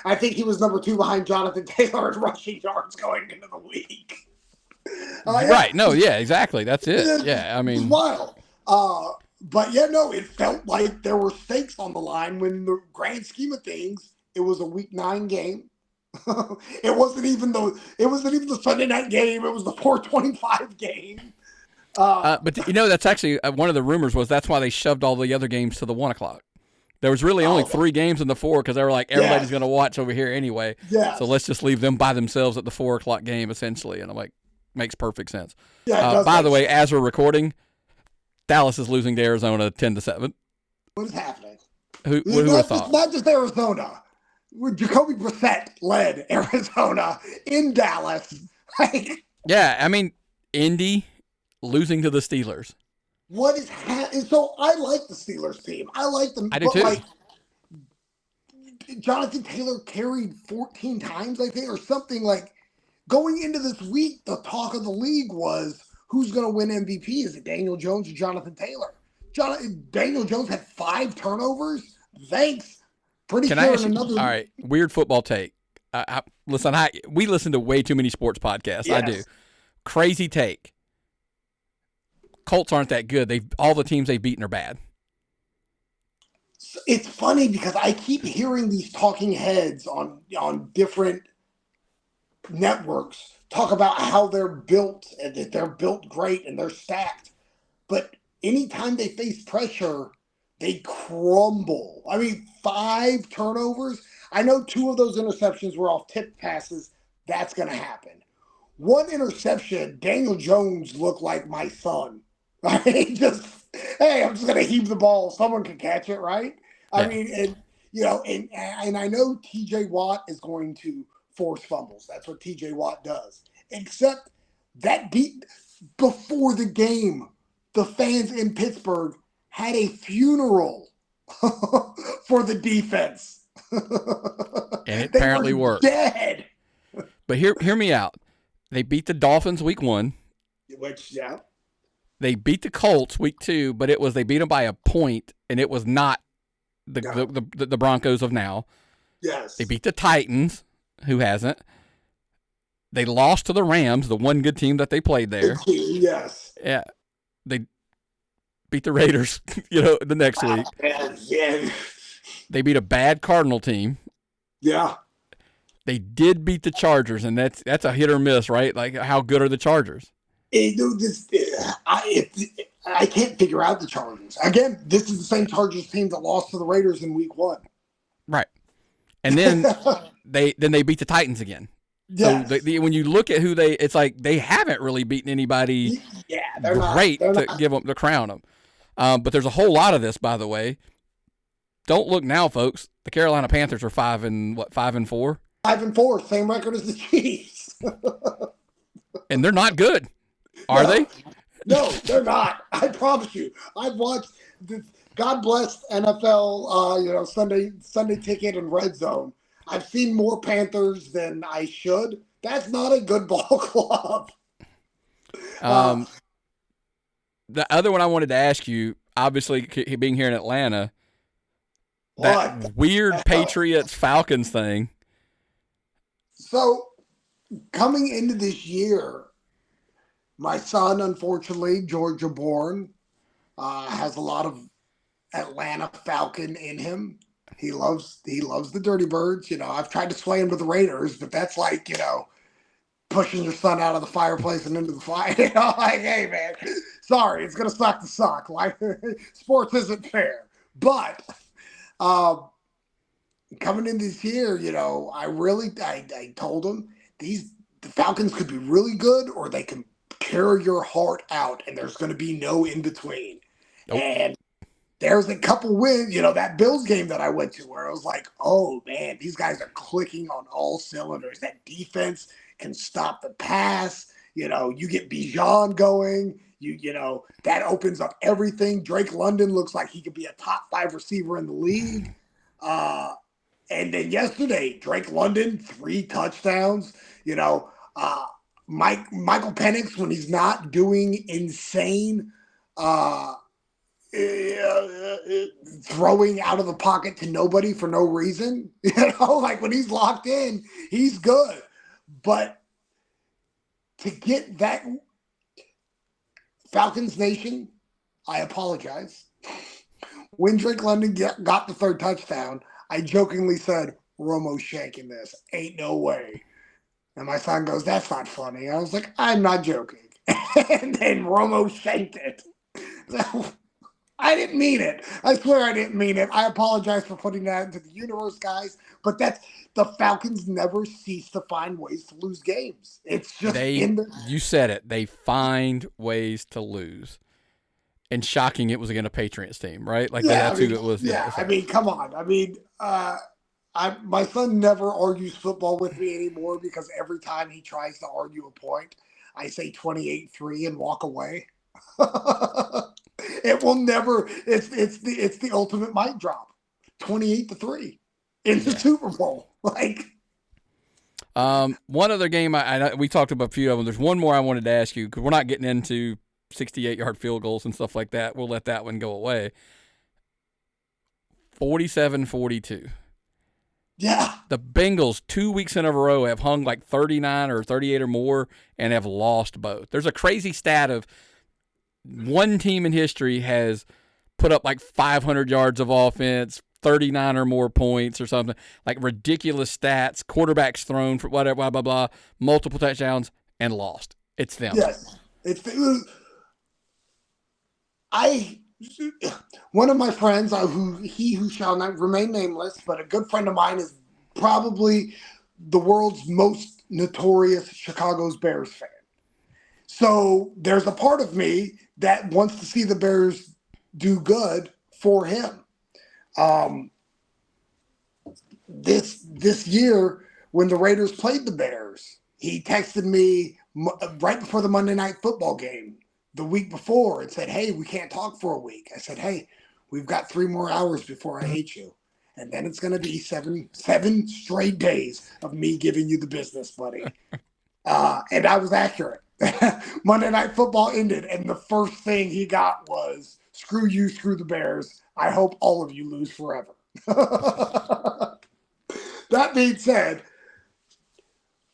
I think he was number 2 behind Jonathan Taylor in rushing yards going into the week. Right? No, yeah, exactly. That's it. It's wild. It felt like there were stakes on the line when, in the grand scheme of things, it was a week 9 game. It wasn't even the Sunday night game. It was the 4:25 game. But that's actually one of the rumors was that's why they shoved all the other games to the 1 o'clock. There was really only 3 games in the 4 because they were like, everybody's going to watch over here anyway. Yes. So let's just leave them by themselves at the 4 o'clock game, essentially. And I'm like, makes perfect sense. Yeah, by the way, as we're recording, Dallas is losing to Arizona 10-7. What is happening? Who would have thought? It's not just Arizona. Jacoby Brissett led Arizona in Dallas. Indy losing to the Steelers. What is happening? So I like the Steelers team. I like them. I do too. Jonathan Taylor carried 14 times, I think, or something. Like, going into this week, the talk of the league was, who's going to win MVP? Is it Daniel Jones or Jonathan Taylor? Daniel Jones had 5 turnovers. Thanks. Pretty Can sure I ask you, another. All right, weird football take. We listen to way too many sports podcasts. Yes. I do. Crazy take. Colts aren't that good. All the teams they've beaten are bad. It's funny because I keep hearing these talking heads on different networks talk about how they're built and that they're built great and they're stacked. But anytime they face pressure, they crumble. 5 turnovers. I know 2 of those interceptions were off tip passes. that's going to happen. One interception, Daniel Jones looked like my son. Right? Hey, I'm just going to heave the ball. Someone can catch it, right? Yeah. I mean, and I know TJ Watt is going to force fumbles. That's what TJ Watt does. Except that before the game, the fans in Pittsburgh had a funeral for the defense. And it apparently worked. Dead. But hear me out. They beat the Dolphins week 1. Which, yeah. They beat the Colts week 2, but they beat them by a point, and it was not the Broncos of now. Yes. They beat the Titans, who hasn't. They lost to the Rams, the one good team that they played there. Yes. Yeah. They beat the Raiders, the next week. Yeah. They beat a bad Cardinal team. Yeah. They did beat the Chargers, and that's a hit or miss, right? Like, how good are the Chargers? I can't figure out the Chargers. Again, this is the same Chargers team that lost to the Raiders in week 1. Right. And then they beat the Titans again. Yes. So when you look at who it's like they haven't really beaten anybody great to give them, to crown them. But there's a whole lot of this, by the way. Don't look now, folks. The Carolina Panthers are 5-4? 5-4, same record as the Chiefs. And they're not good, are they? No, they're not. I promise you. I've watched. God bless NFL. Sunday Ticket and Red Zone. I've seen more Panthers than I should. That's not a good ball club. The other one I wanted to ask you, obviously being here in Atlanta, that weird Patriots-Falcons thing. So, coming into this year, my son, unfortunately, Georgia born, has a lot of Atlanta Falcon in him. He loves the Dirty Birds. I've tried to sway him to the Raiders, but that's like, pushing your son out of the fireplace and into the fire. Like, hey, man, sorry, it's going to suck to suck. Like, sports isn't fair. But coming in this year, I told him the Falcons could be really good or they can tear your heart out, and there's going to be no in between. Nope. And there's a couple wins, that Bills game that I went to where I was like, oh, man, these guys are clicking on all cylinders. That defense can stop the pass. You get Bijan going. That opens up everything. Drake London looks like he could be a top 5 receiver in the league. And then yesterday, Drake London, 3 touchdowns. Michael Penix, when he's not doing insane throwing out of the pocket to nobody for no reason, like when he's locked in, he's good. But to get that, Falcons Nation, I apologize. When Drake London got the 3rd touchdown, I jokingly said, Romo's shanking this. Ain't no way. And my son goes, that's not funny. I was like, I'm not joking. And then Romo shanked it. So, I didn't mean it. I swear I didn't mean it. I apologize for putting that into the universe, guys. But the Falcons never cease to find ways to lose games. It's just you said it. They find ways to lose. And shocking, it was against a Patriots team, right? Like that's who it was. Yeah, I mean, come on. I mean, my son never argues football with me anymore because every time he tries to argue a point, I say 28-3 and walk away. It will never. It's the ultimate mic drop. 28-3 in the Super Bowl. Like, one other game we talked about a few of them. There's one more I wanted to ask you because we're not getting into 68-yard field goals and stuff like that. We'll let that one go away. 47-42. Yeah. The Bengals 2 weeks in a row have hung like 39 or 38 or more and have lost both. There's a crazy stat of one team in history has put up like 500 yards of offense, 39 or more points or something, like ridiculous stats, quarterbacks thrown for whatever, blah, blah, blah, multiple touchdowns, and lost. It's them. Yes. One of my friends, who shall not remain nameless, but a good friend of mine, is probably the world's most notorious Chicago's Bears fan. So there's a part of me that wants to see the Bears do good for him. This year, when the Raiders played the Bears, he texted me right before the Monday Night Football game the week before and said, "Hey, we can't talk for a week." I said, "Hey, we've got 3 more hours before I hate you. And then it's going to be seven straight days of me giving you the business, buddy." And I was accurate. Monday Night Football ended, and the first thing he got was, "Screw you, screw the Bears. I hope all of you lose forever." That being said,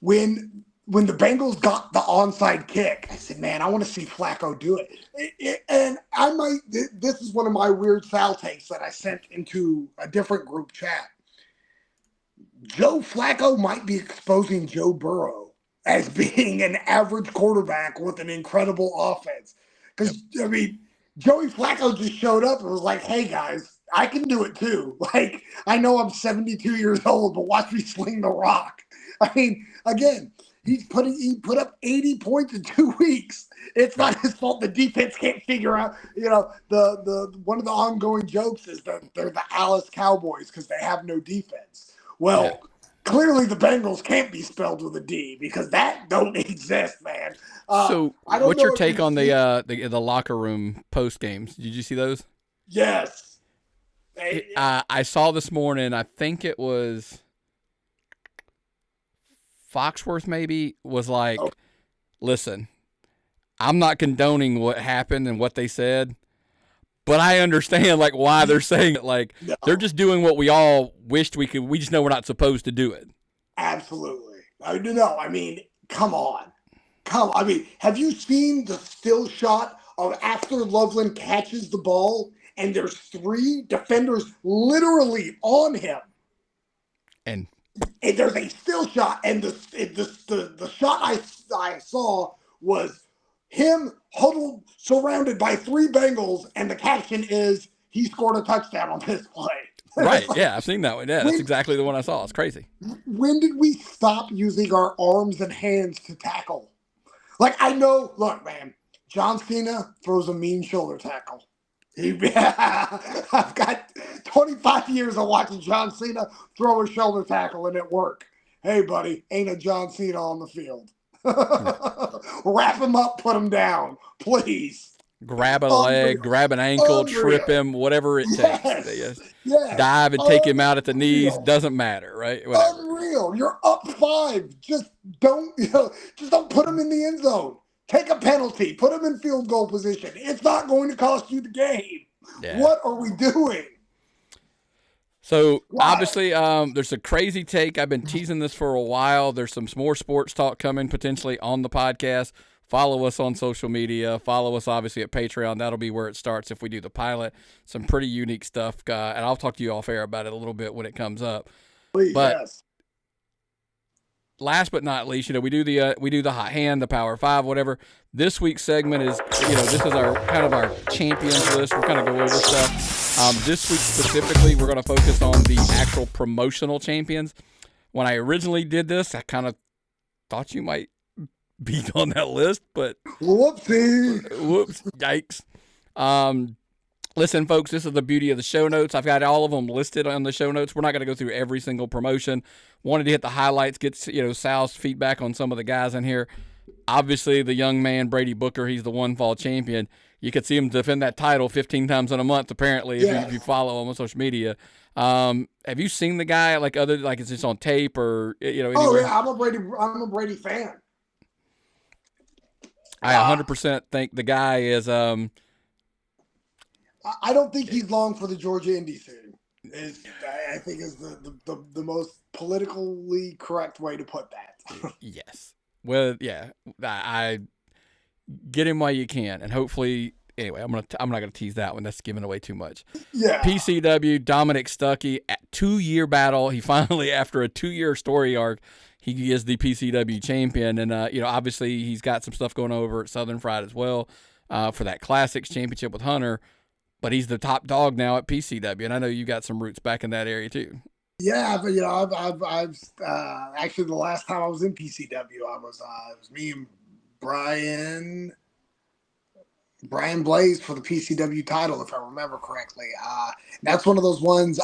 when the Bengals got the onside kick, I said, "Man, I want to see Flacco do it." And this is one of my weird Sal takes that I sent into a different group chat. Joe Flacco might be exposing Joe Burrow as being an average quarterback with an incredible offense. Because, I mean, Joey Flacco just showed up and was like, "Hey, guys, I can do it too. Like, I know I'm 72 years old, but watch me sling the rock." I mean, again, he put up 80 points in 2 weeks. It's not his fault the defense can't figure out, the one of the ongoing jokes is that they're the Alice Cowboys because they have no defense. Well, clearly the Bengals can't be spelled with a D because that don't exist, man. So what's your take on the locker room post games? Did you see those? Yes. I saw this morning, I think it was Foxworth maybe, was like, "Listen, I'm not condoning what happened and what they said, but I understand like why they're saying it. Like they're just doing what we all wished we could. We just know we're not supposed to do it." Absolutely. I mean, come on. I mean, have you seen the still shot of after Loveland catches the ball and there's 3 defenders literally on him? And there's a still shot, and the shot I saw was him huddled, surrounded by 3 Bengals, and the caption is, "He scored a touchdown on this play." Right, yeah, I've seen that one. Yeah, that's exactly the one I saw. It's crazy. When did we stop using our arms and hands to tackle? Like, I know, look, man, John Cena throws a mean shoulder tackle. I've got 25 years of watching John Cena throw a shoulder tackle, and it worked. Hey, buddy, ain't a John Cena on the field. Wrap him up, put him down, please. Grab a leg, grab an ankle, trip him, whatever it takes. Yes. Dive and take him out at the knees. Doesn't matter, right? Whatever. Unreal. You're up 5. Just don't put him in the end zone. Take a penalty. Put him in field goal position. It's not going to cost you the game. Yeah. What are we doing? So, obviously, there's a crazy take. I've been teasing this for a while. There's some more sports talk coming potentially on the podcast. Follow us on social media. Follow us, obviously, at Patreon. That'll be where it starts if we do the pilot. Some pretty unique stuff. And I'll talk to you off air about it a little bit when it comes up. Please, yes. Last but not least, we do the hot hand, the Power 5, whatever. This week's segment is, this is our kind of our champions list. We're kind of go over stuff. This week specifically, we're going to focus on the actual promotional champions. When I originally did this, I kind of thought you might be on that list, but whoops, yikes. Listen, folks, this is the beauty of the show notes. I've got all of them listed on the show notes. We're not going to go through every single promotion. Wanted to hit the highlights, get Sal's feedback on some of the guys in here. Obviously, the young man, Brady Booker, he's the one-fall champion. You could see him defend that title 15 times in a month, apparently, if you follow him on social media. Have you seen the guy, is this on tape or, anywhere? Oh, yeah, I'm a Brady fan. I 100% think the guy is I don't think he's long for the Georgia Indy scene. I think is the most politically correct way to put that. Yes. Well, yeah. I get him while you can, and hopefully. Anyway, I'm not gonna tease that one. That's giving away too much. Yeah. PCW Dominic Stuckey, 2-year battle. He finally, after a 2-year story arc, he is the PCW champion, and obviously he's got some stuff going over at Southern Fried as well for that Classics Championship with Hunter. But he's the top dog now at PCW, and I know you got some roots back in that area too. Yeah, but I've actually the last time I was in PCW, it was me and Brian Blaze for the PCW title, if I remember correctly. That's one of those ones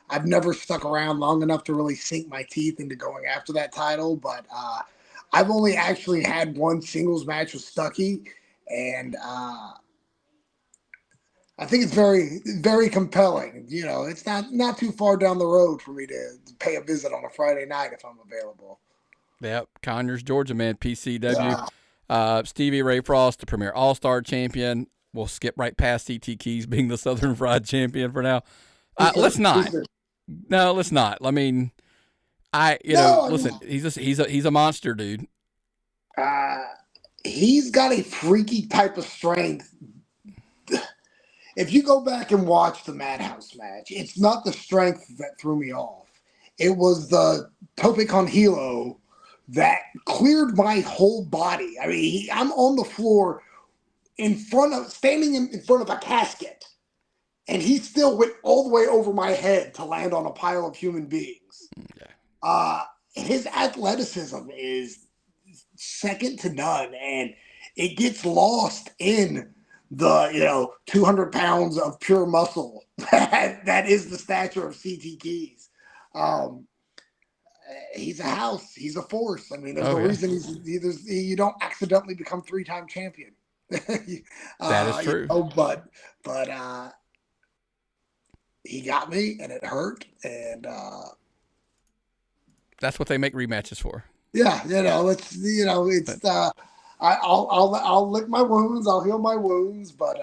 I've never stuck around long enough to really sink my teeth into going after that title, but I've only actually had one singles match with Stucky, and I think it's very, very compelling. It's not too far down the road for me to pay a visit on a Friday night if I'm available. Yep, Conyers, Georgia, man, PCW. Yeah. Stevie Ray Frost, the premier All-Star champion. We'll skip right past CT Keys being the Southern Fried champion for now. Let's not. No, let's not. I mean, listen, he's a monster, dude. He's got a freaky type of strength. If you go back and watch the Madhouse match, it's not the strength that threw me off. It was the tope con hilo that cleared my whole body. I mean, I'm on the floor standing in front of a casket, and he still went all the way over my head to land on a pile of human beings. Okay. His athleticism is second to none, and it gets lost in the 200 pounds of pure muscle that is the stature of CT Keys. He's a house. He's a force. I mean, there's a reason you don't accidentally become 3-time champion. That is true. But he got me, and it hurt, and that's what they make rematches for. Yeah, I'll lick my wounds. I'll heal my wounds, but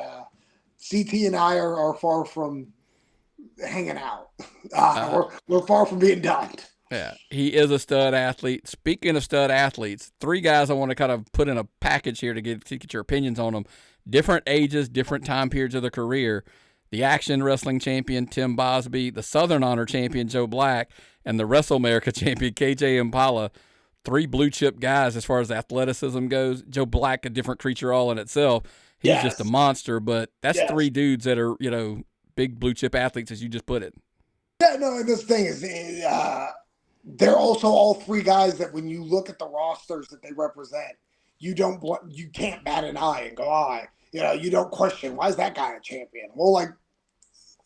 CT and I are far from hanging out. We're far from being done. Yeah, he is a stud athlete. Speaking of stud athletes, 3 guys I want to kind of put in a package here to get your opinions on them. Different ages, different time periods of their career. The Action Wrestling Champion, Tim Bosby, the Southern Honor Champion, Joe Black, and the WrestleAmerica Champion, KJ Impala. 3 blue chip guys as far as athleticism goes. Joe Black, a different creature all in itself. He's just a monster, but that's 3 dudes that are, big blue chip athletes, as you just put it. Yeah, no, and this thing is, they're also all 3 guys that when you look at the rosters that they represent, you can't bat an eye and go, you don't question, why is that guy a champion? Well, like,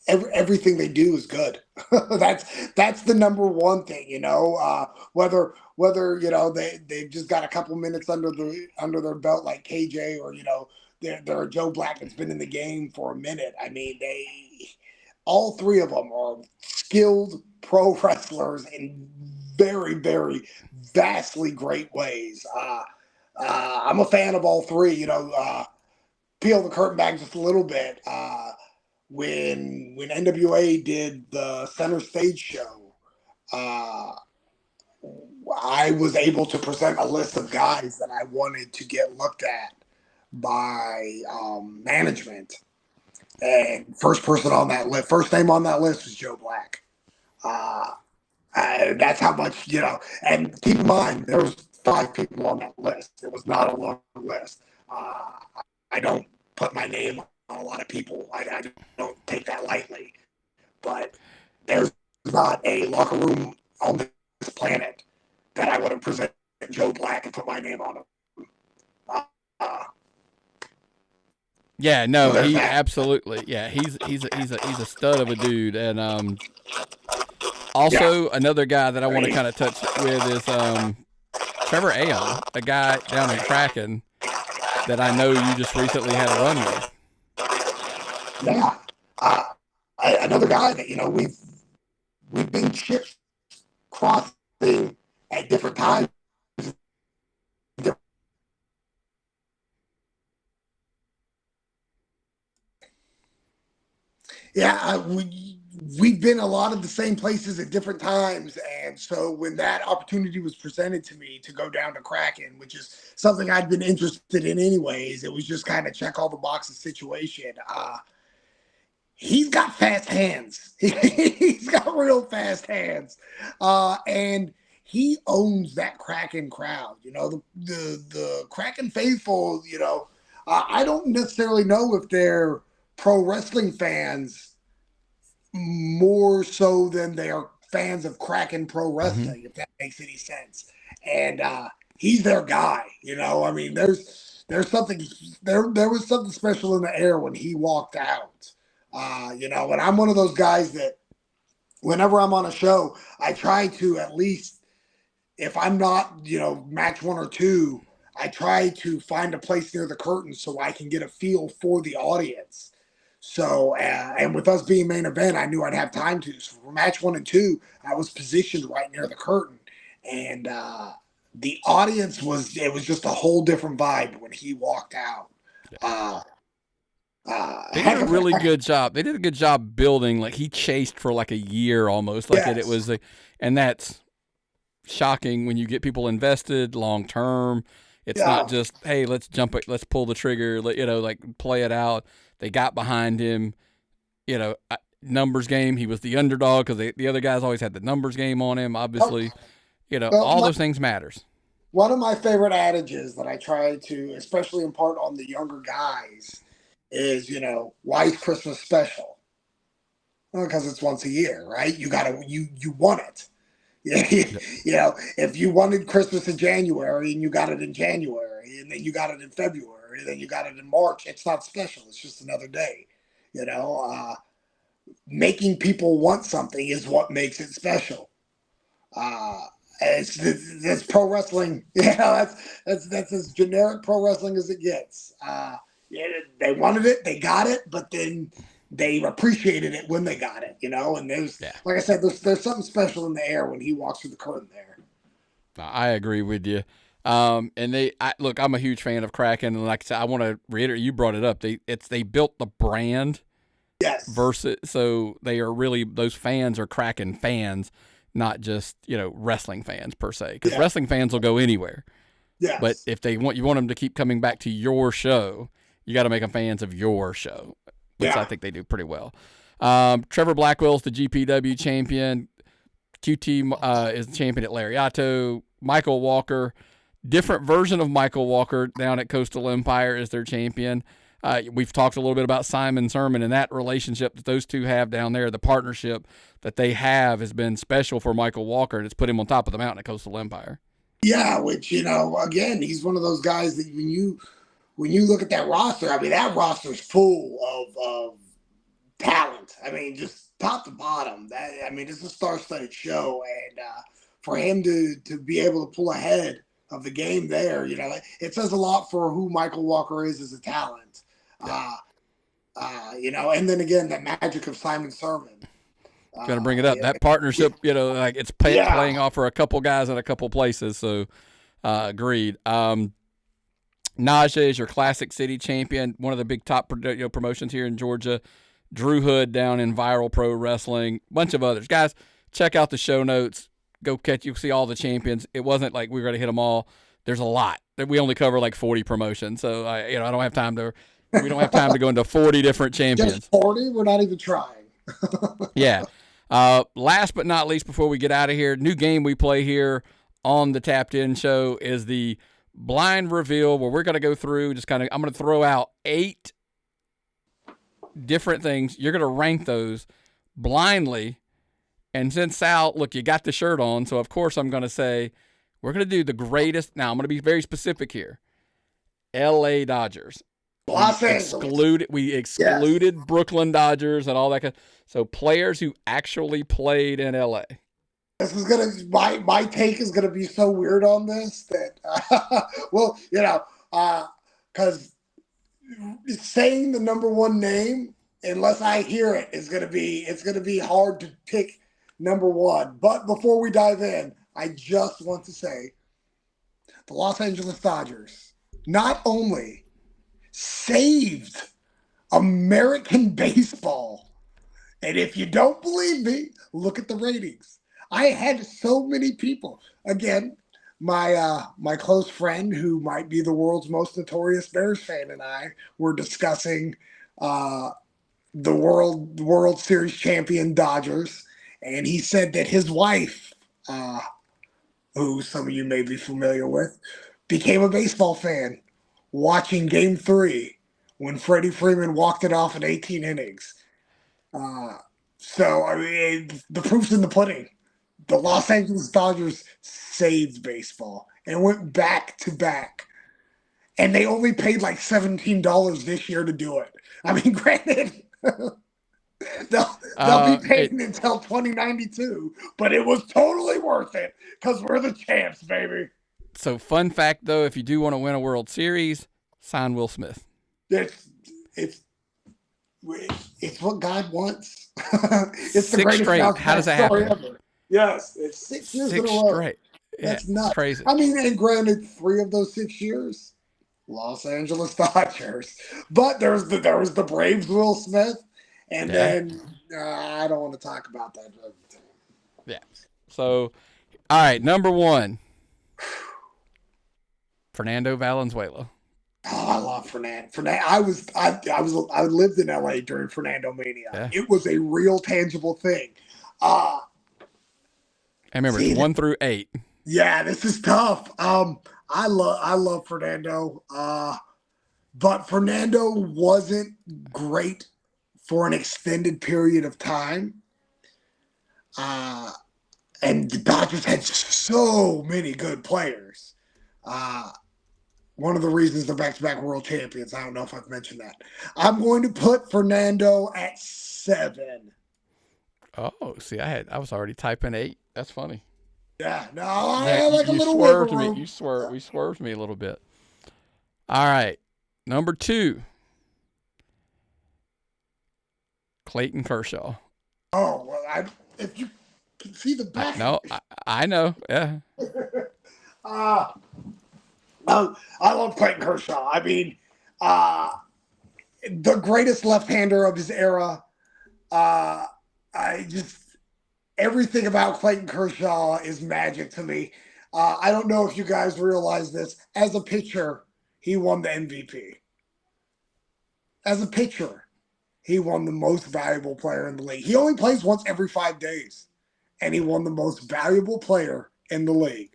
everything they do is good. That's the number one thing, whether they've just got a couple minutes under their belt like KJ, or they're a Joe Black that's been in the game for a minute. I mean, all 3 of them are skilled pro wrestlers in very, very vastly great ways. I'm a fan of all 3. Peel the curtain back just a little bit. When NWA did the center stage show, I was able to present a list of guys that I wanted to get looked at by management. And first name on that list was Joe Black. That's how much, and keep in mind, there was 5 people on that list. It was not a long list. I don't put my name on a lot of people. I don't take that lightly. But there's not a locker room on this planet that I would have presented Joe Black and put my name on him. Yeah, no, he absolutely. Yeah, he's a stud of a dude, and also another guy that I want to kind of touch with is Trevor Aon, a guy down in Kraken that I know you just recently had a run with. Yeah, another guy that we've been ships crossing at different times. Yeah, we've been a lot of the same places at different times, and so when that opportunity was presented to me to go down to Kraken, which is something I'd been interested in anyways, it was just kind of check all the boxes situation. He's got fast hands. He's got real fast hands, and he owns that Kraken crowd. The Kraken faithful. I don't necessarily know if they're pro wrestling fans more so than they are fans of Kraken Pro Mm-hmm. Wrestling, if that makes any sense. And he's their guy. I mean, there's something there was something special in the air when he walked out. And I'm one of those guys that whenever I'm on a show, I try to at least, if I'm not, match 1 or 2, I try to find a place near the curtain so I can get a feel for the audience. So, and with us being main event, I knew I'd have time to. So for match 1 and 2, I was positioned right near the curtain. And the audience it was just a whole different vibe when he walked out. They did a really good job. They did a good job building. Like, he chased for like a year almost. Like, yes. it was, and that's shocking when you get people invested long term. It's not just, hey, let's jump it, let's pull the trigger, like play it out. They got behind him, numbers game. He was the underdog because the other guys always had the numbers game on him. Obviously, all those things matters. One of my favorite adages that I try to, especially impart on the younger guys, is, why is Christmas special? Well, because it's once a year, right? You want it. If you wanted Christmas in January and you got it in January, and then you got it in February, and then you got it in March, it's not special. It's just another day. Making people want something is what makes it special. That's pro wrestling. That's as generic pro wrestling as it gets. They wanted it, they got it, but then they appreciated it when they got it, and there's, like I said, there's something special in the air when he walks through the curtain there. I agree with you. And look, I'm a huge fan of Kraken, and like I said, I want to reiterate, you brought it up. They built the brand. Yes. Versus, so they are really, those fans are Kraken fans, not just, wrestling fans per se, because wrestling fans will go anywhere. Yes. But if you want them to keep coming back to your show, you got to make them fans of your show, which I think they do pretty well. Trevor Blackwell's the GPW champion. QT is the champion at Lariato. Michael Walker, different version of Michael Walker down at Coastal Empire, is their champion. We've talked a little bit about Simon Sermon and that relationship that those two have down there. The partnership that they have has been special for Michael Walker, and it's put him on top of the mountain at Coastal Empire. Yeah, which, again, he's one of those guys that when you look at that roster, I mean, that roster is full of talent. I mean, just top to bottom. It's a star-studded show, and for him to be able to pull ahead of the game there, it says a lot for who Michael Walker is as a talent. And then again, that magic of Simon Sermon. Got to bring it up. That partnership, like it's playing off for a couple guys in a couple places. So, agreed. Najee is your Classic City champion, one of the big top promotions here in Georgia. Drew Hood down in Viral Pro Wrestling, bunch of others. Guys, check out the show notes. Go you'll see all the champions. It wasn't like we were going to hit them all. There's a lot. We only cover like 40 promotions, so I don't have time to. We don't have time to go into 40 different champions. Just 40? We're not even trying. Yeah. Last but not least, before we get out of here, new game we play here on the Tapped In show is the blind reveal, where we're going to go through I'm going to throw out 8 different things. You're going to rank those blindly. And since Sal, look, you got the shirt on, so of course I'm going to say we're going to do the greatest. Now, I'm going to be very specific here. LA Dodgers. We excluded Brooklyn Dodgers and all that. So players who actually played in LA. This is my take is gonna be so weird on this that because saying the number one name, unless I hear it, it's gonna be hard to pick number one. But before we dive in, I just want to say the Los Angeles Dodgers not only saved American baseball, and if you don't believe me, look at the ratings. I had so many people. Again, my close friend, who might be the world's most notorious Bears fan, and I were discussing the World Series champion Dodgers, and he said that his wife, who some of you may be familiar with, became a baseball fan watching Game 3 when Freddie Freeman walked it off in 18 innings. So, I mean, the proof's in the pudding. the Los Angeles Dodgers saved baseball and went back to back. And they only paid like $17 this year to do it. I mean, granted, they'll be paying until 2092, but it was totally worth it because we're the champs, baby. So, fun fact, though, if you do want to win a World Series, sign Will Smith. It's what God wants. It's the Six greatest straight. How does that happen? ever. Yes, it's 6 years in a row. Straight. That's yeah, nuts. Crazy. I mean, and granted, 3 of those 6 years, Los Angeles Dodgers. But there was the Braves, Will Smith, and then I don't want to talk about that. Yeah. So, all right, number 1, Fernando Valenzuela. Oh, I love Fernando. I lived in LA during Fernando Mania. Yeah. It was a real tangible thing. I remember 1 through 8. Yeah, this is tough. I love Fernando. But Fernando wasn't great for an extended period of time. And the Dodgers had so many good players. One of the reasons they're back-to-back world champions. I don't know if I've mentioned that. I'm going to put Fernando at 7. Oh, see, I was already typing 8. That's funny. Yeah, no, I like a little swerved wiggle room. me. You swerved me a little bit. All right, number 2, Clayton Kershaw. Oh well, if you can see the back. No, I know. Yeah. I love Clayton Kershaw. I mean, the greatest left-hander of his era. Everything about Clayton Kershaw is magic to me. I don't know if you guys realize this. As a pitcher, he won the MVP. As a pitcher, he won the most valuable player in the league. He only plays once every 5 days, and he won the most valuable player in the league.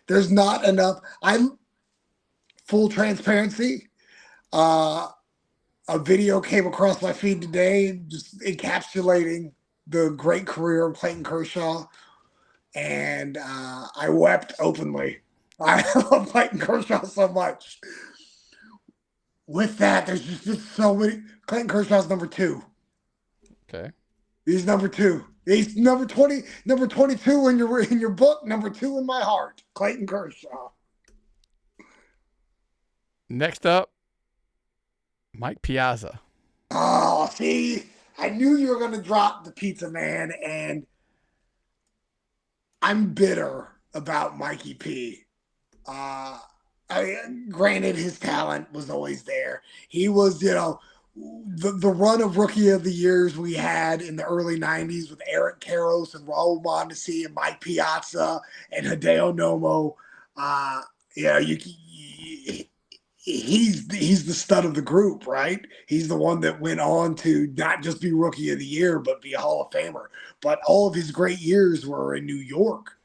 There's not enough. Full transparency. A video came across my feed today just encapsulating the great career of Clayton Kershaw, and I wept openly. I love Clayton Kershaw so much. With that, there's just so many. Clayton Kershaw's number 2. Okay. He's number 2. He's number 20, number 22 in your book, number 2 in my heart. Clayton Kershaw. Next up, Mike Piazza. Oh, see, I knew you were going to drop the Pizza Man, and I'm bitter about Mikey P. Granted, his talent was always there. He was, the run of Rookie of the Years we had in the early 90s with Eric Karros and Raul Mondesi and Mike Piazza and Hideo Nomo. He's the stud of the group, right? He's the one that went on to not just be Rookie of the Year, but be a Hall of Famer. But all of his great years were in New York.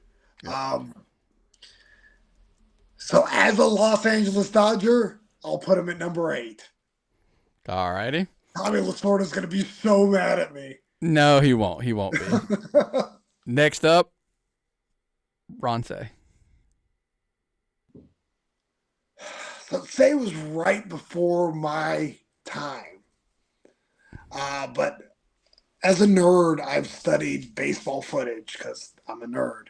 Yeah. So as a Los Angeles Dodger, I'll put him at number 8. All righty. Tommy Lasorda's going to be so mad at me. No, he won't. He won't be. Next up, Ronce. So say it was right before my time. But as a nerd, I've studied baseball footage because I'm a nerd.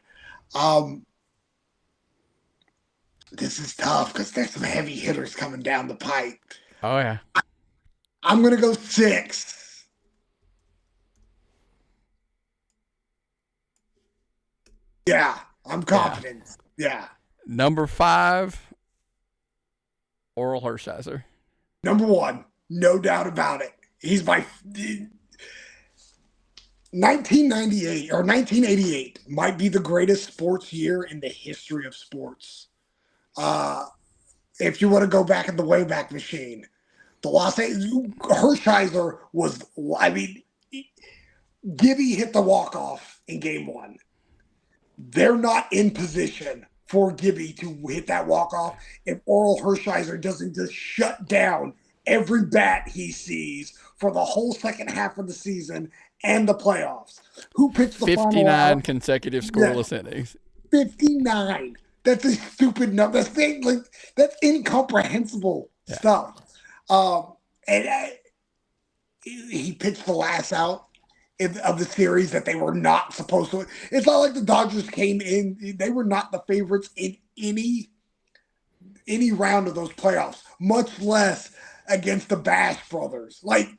This is tough because there's some heavy hitters coming down the pipe. Oh, yeah. I'm going to go 6. Yeah, I'm confident. Yeah. Number 5, Oral Hershiser. Number 1, no doubt about it. He's my 1998 or 1988 might be the greatest sports year in the history of sports. If you want to go back in the Wayback Machine, the Los Angeles Hershiser was, Gibby hit the walk-off in game 1. They're not in position for Gibby to hit that walk-off if Oral Hershiser doesn't just shut down every bat he sees for the whole second half of the season and the playoffs. Who pitched the 59 consecutive scoreless innings. 59. That's a stupid number. That's incomprehensible stuff. He pitched the last out of the series that they were not supposed to. It's not like the Dodgers came in. They were not the favorites in any round of those playoffs, much less against the Bash brothers. Like,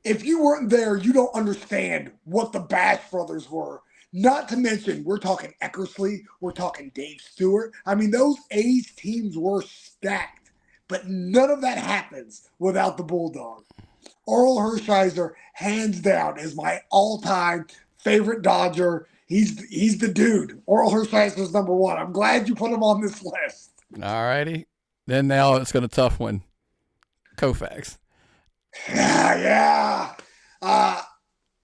if you weren't there, you don't understand what the Bash brothers were. Not to mention, we're talking Eckersley, we're talking Dave Stewart. I mean, those A's teams were stacked, but none of that happens without the Bulldog. Orel Hershiser, hands down, is my all-time favorite Dodger. He's the dude. Orel Hershiser is number one. I'm glad you put him on this list. All righty. Then now it's going to tough one. Koufax. Yeah.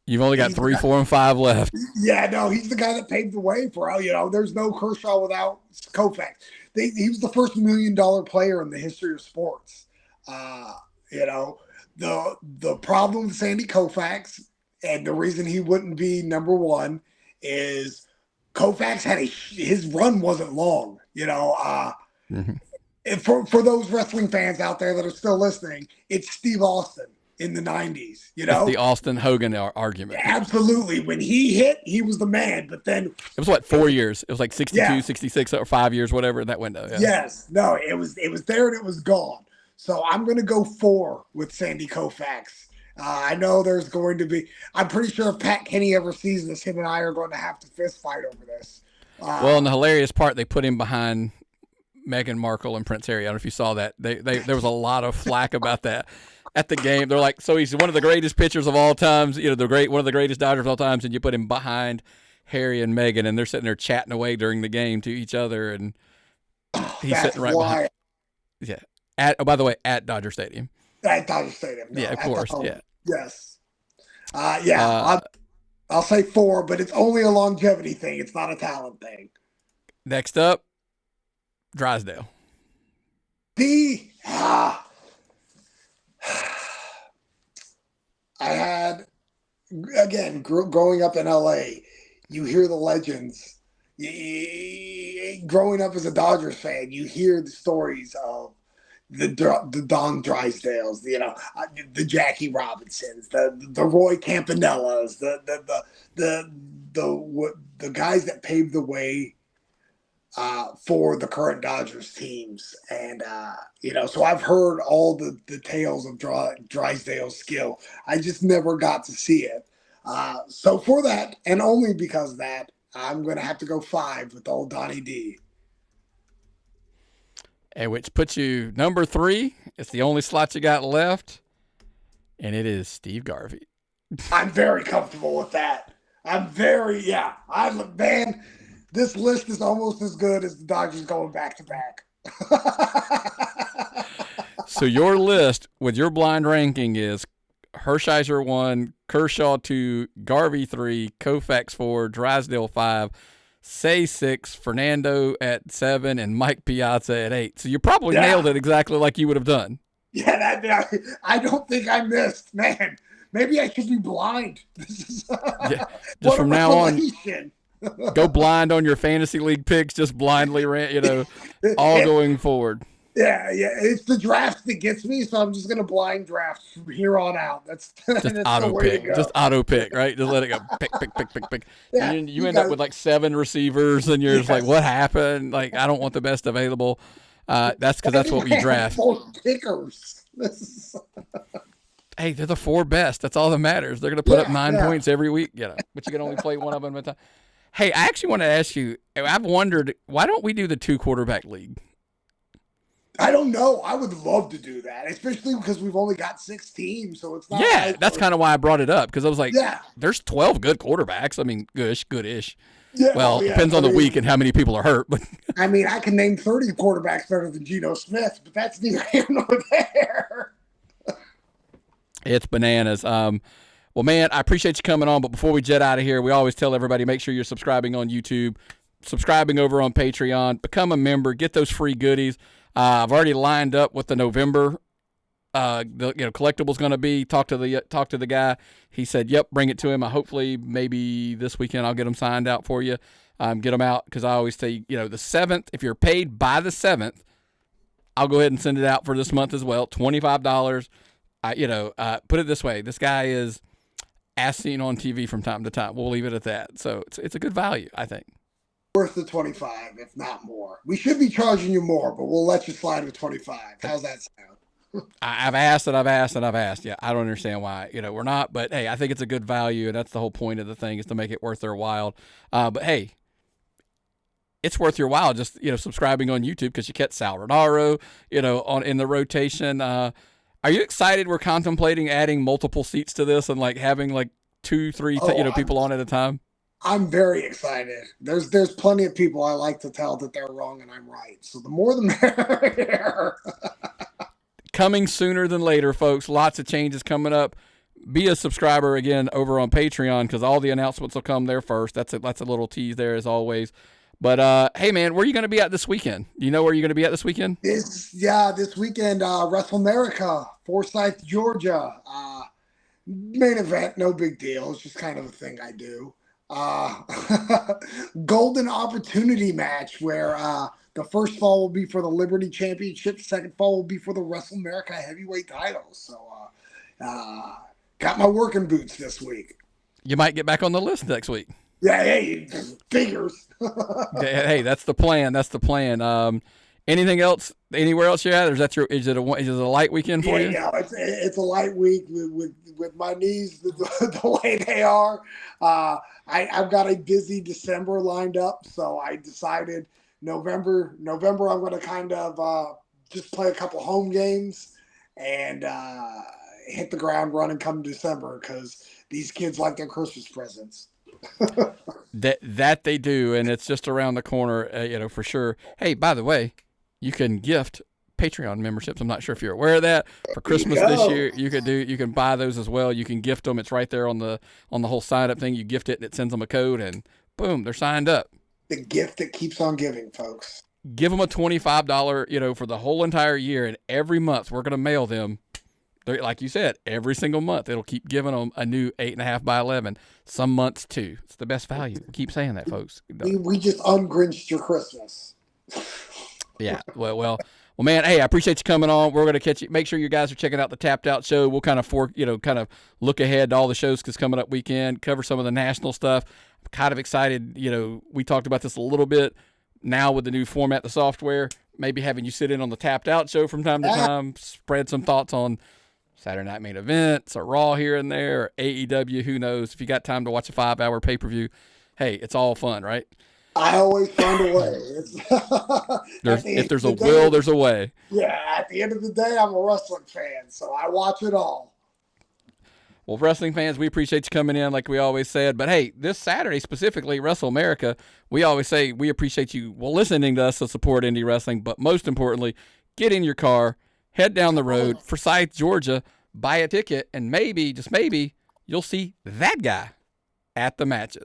You've only got 3, 4, and 5 left. Yeah, no, he's the guy that paved the way for, there's no Kershaw without Koufax. He was the first $1 million player in the history of sports. The problem with Sandy Koufax, and the reason he wouldn't be number one, is Koufax his run wasn't long. And for those wrestling fans out there that are still listening, it's Steve Austin in the 90s. It's the Austin Hogan argument. Absolutely. When he hit, he was the man. But then it was 4 years? It was like 62, 66, or 5 years, whatever in that window. Yeah. Yes. No, it was there and it was gone. So I'm going to go 4 with Sandy Koufax. I know there's going to be. I'm pretty sure if Pat Kenny ever sees this, him and I are going to have to fist fight over this. And the hilarious part, they put him behind Meghan Markle and Prince Harry. I don't know if you saw that. There was a lot of flack about that at the game. They're like, so he's one of the greatest pitchers of all times, one of the greatest Dodgers of all times, and you put him behind Harry and Meghan, and they're sitting there chatting away during the game to each other, and he's sitting right behind. Yeah. By the way, at Dodger Stadium. At Dodger Stadium. No, yeah, of course. Yeah. Yes. I'll say 4, but it's only a longevity thing. It's not a talent thing. Next up, Drysdale. I had, again, growing up in LA, you hear the legends. Growing up as a Dodgers fan, you hear the stories of the Don Drysdales, the Jackie Robinsons, the Roy Campanellas, the guys that paved the way for the current Dodgers teams. And, so I've heard all the tales of Drysdale's skill. I just never got to see it. So for that, and only because of that, I'm going to have to go 5 with old Donnie D. And which puts you number 3. It's the only slot you got left. And it is Steve Garvey. I'm very comfortable with that. Man, this list is almost as good as the Dodgers going back to back. So your list with your blind ranking is Hershiser 1, Kershaw 2, Garvey 3, Koufax 4, Drysdale 5, Say 6, Fernando at 7, and Mike Piazza at 8. So you probably nailed it exactly like you would have done. Yeah, I don't think I missed, man. Maybe I should be blind. Just from now on, go blind on your fantasy league picks. Just blindly all going forward. Yeah. It's the draft that gets me, so I'm just gonna blind draft from here on out. That's auto pick. Just auto pick, right? Just let it go. Pick. Yeah, and you end up with like 7 receivers, and you're just like, what happened? Like, I don't want the best available. That's because that's what we draft. 4 kickers. Hey, they're the 4 best. That's all that matters. They're gonna put up 9 points every week, but you can only play one of them at a time. Hey, I actually want to ask you. I've wondered, why don't we do the 2 quarterback league? I don't know. I would love to do that, especially because we've only got 6 teams, so it's not. Yeah, that's kind of why I brought it up, because I was like, there's 12 good quarterbacks. I mean, goodish. Yeah, well, depends on the week and how many people are hurt. But I mean, I can name 30 quarterbacks better than Geno Smith, but that's neither here nor there. It's bananas. Well, man, I appreciate you coming on, but before we jet out of here, we always tell everybody, make sure you're subscribing on YouTube, subscribing over on Patreon, become a member, get those free goodies. I've already lined up what the November the collectible's going to be. Talk to the guy. He said, "Yep, bring it to him. Hopefully, maybe this weekend I'll get them signed out for you. Get them out because I always say, the 7th. If you're paid by the 7th, I'll go ahead and send it out for this month as well. $25. Put it this way: this guy is as seen on TV from time to time. We'll leave it at that. So it's a good value, I think. Worth the 25, if not more. We should be charging you more, but we'll let you slide with 25. How's that sound? I've asked and I've asked and I've asked. Yeah, I don't understand why we're not, but hey, I think it's a good value, and that's the whole point of the thing is to make it worth their while. But hey, it's worth your while just subscribing on YouTube because you catch Sal Rinauro in the rotation. Are you excited? We're contemplating adding multiple seats to this and like having like 2, 3 people on at a time. I'm very excited. There's plenty of people I like to tell that they're wrong and I'm right. So the more the merrier. Coming sooner than later, folks. Lots of changes coming up. Be a subscriber again over on Patreon because all the announcements will come there first. That's a little tease there as always. But hey, man, where are you going to be at this weekend? Do you know where you're going to be at this weekend? This weekend, Wrestle America, Forsyth, Georgia. Main event, no big deal. It's just kind of a thing I do. Golden opportunity match where the first fall will be for the Liberty Championship. Second fall will be for the Wrestle America heavyweight titles. So got my working boots this week. You might get back on the list next week. Yeah, hey, figures. Hey, that's the plan. That's the plan. Anything else? Anywhere else you're at? Or is it a light weekend for you? Yeah, it's a light week with my knees the way they are. I've got a busy December lined up, so I decided November I'm going to kind of just play a couple home games and hit the ground running come December because these kids like their Christmas presents. that they do, and it's just around the corner, for sure. Hey, by the way, you can gift Patreon memberships. I'm not sure if you're aware of that. For Christmas this year, you can buy those as well. You can gift them. It's right there on the whole sign up thing. You gift it, and it sends them a code, and boom, they're signed up. The gift that keeps on giving, folks. Give them a $25, for the whole entire year, and every month we're gonna mail them. Like you said, every single month it'll keep giving them a new 8.5 by 11. Some months 2. It's the best value. We keep saying that, folks. We just ungrinched your Christmas. Yeah. Well, man. Hey, I appreciate you coming on. We're gonna catch you. Make sure you guys are checking out the Tapped Out show. We'll kind of look ahead to all the shows because coming up weekend, cover some of the national stuff. I'm kind of excited. We talked about this a little bit. Now with the new format, the software, maybe having you sit in on the Tapped Out show from time to time, spread some thoughts on Saturday Night Main Events, or Raw here and there, or AEW, who knows. If you got time to watch a 5-hour pay-per-view, hey, it's all fun, right? I always find a way. If there's a will, there's a way. Yeah, at the end of the day, I'm a wrestling fan, so I watch it all. Well, wrestling fans, we appreciate you coming in like we always said. But, hey, this Saturday specifically, Wrestle America, we always say we appreciate you listening to us to support indie wrestling. But most importantly, get in your car, head down the road, Forsyth, Georgia, buy a ticket, and maybe, just maybe, you'll see that guy at the matches.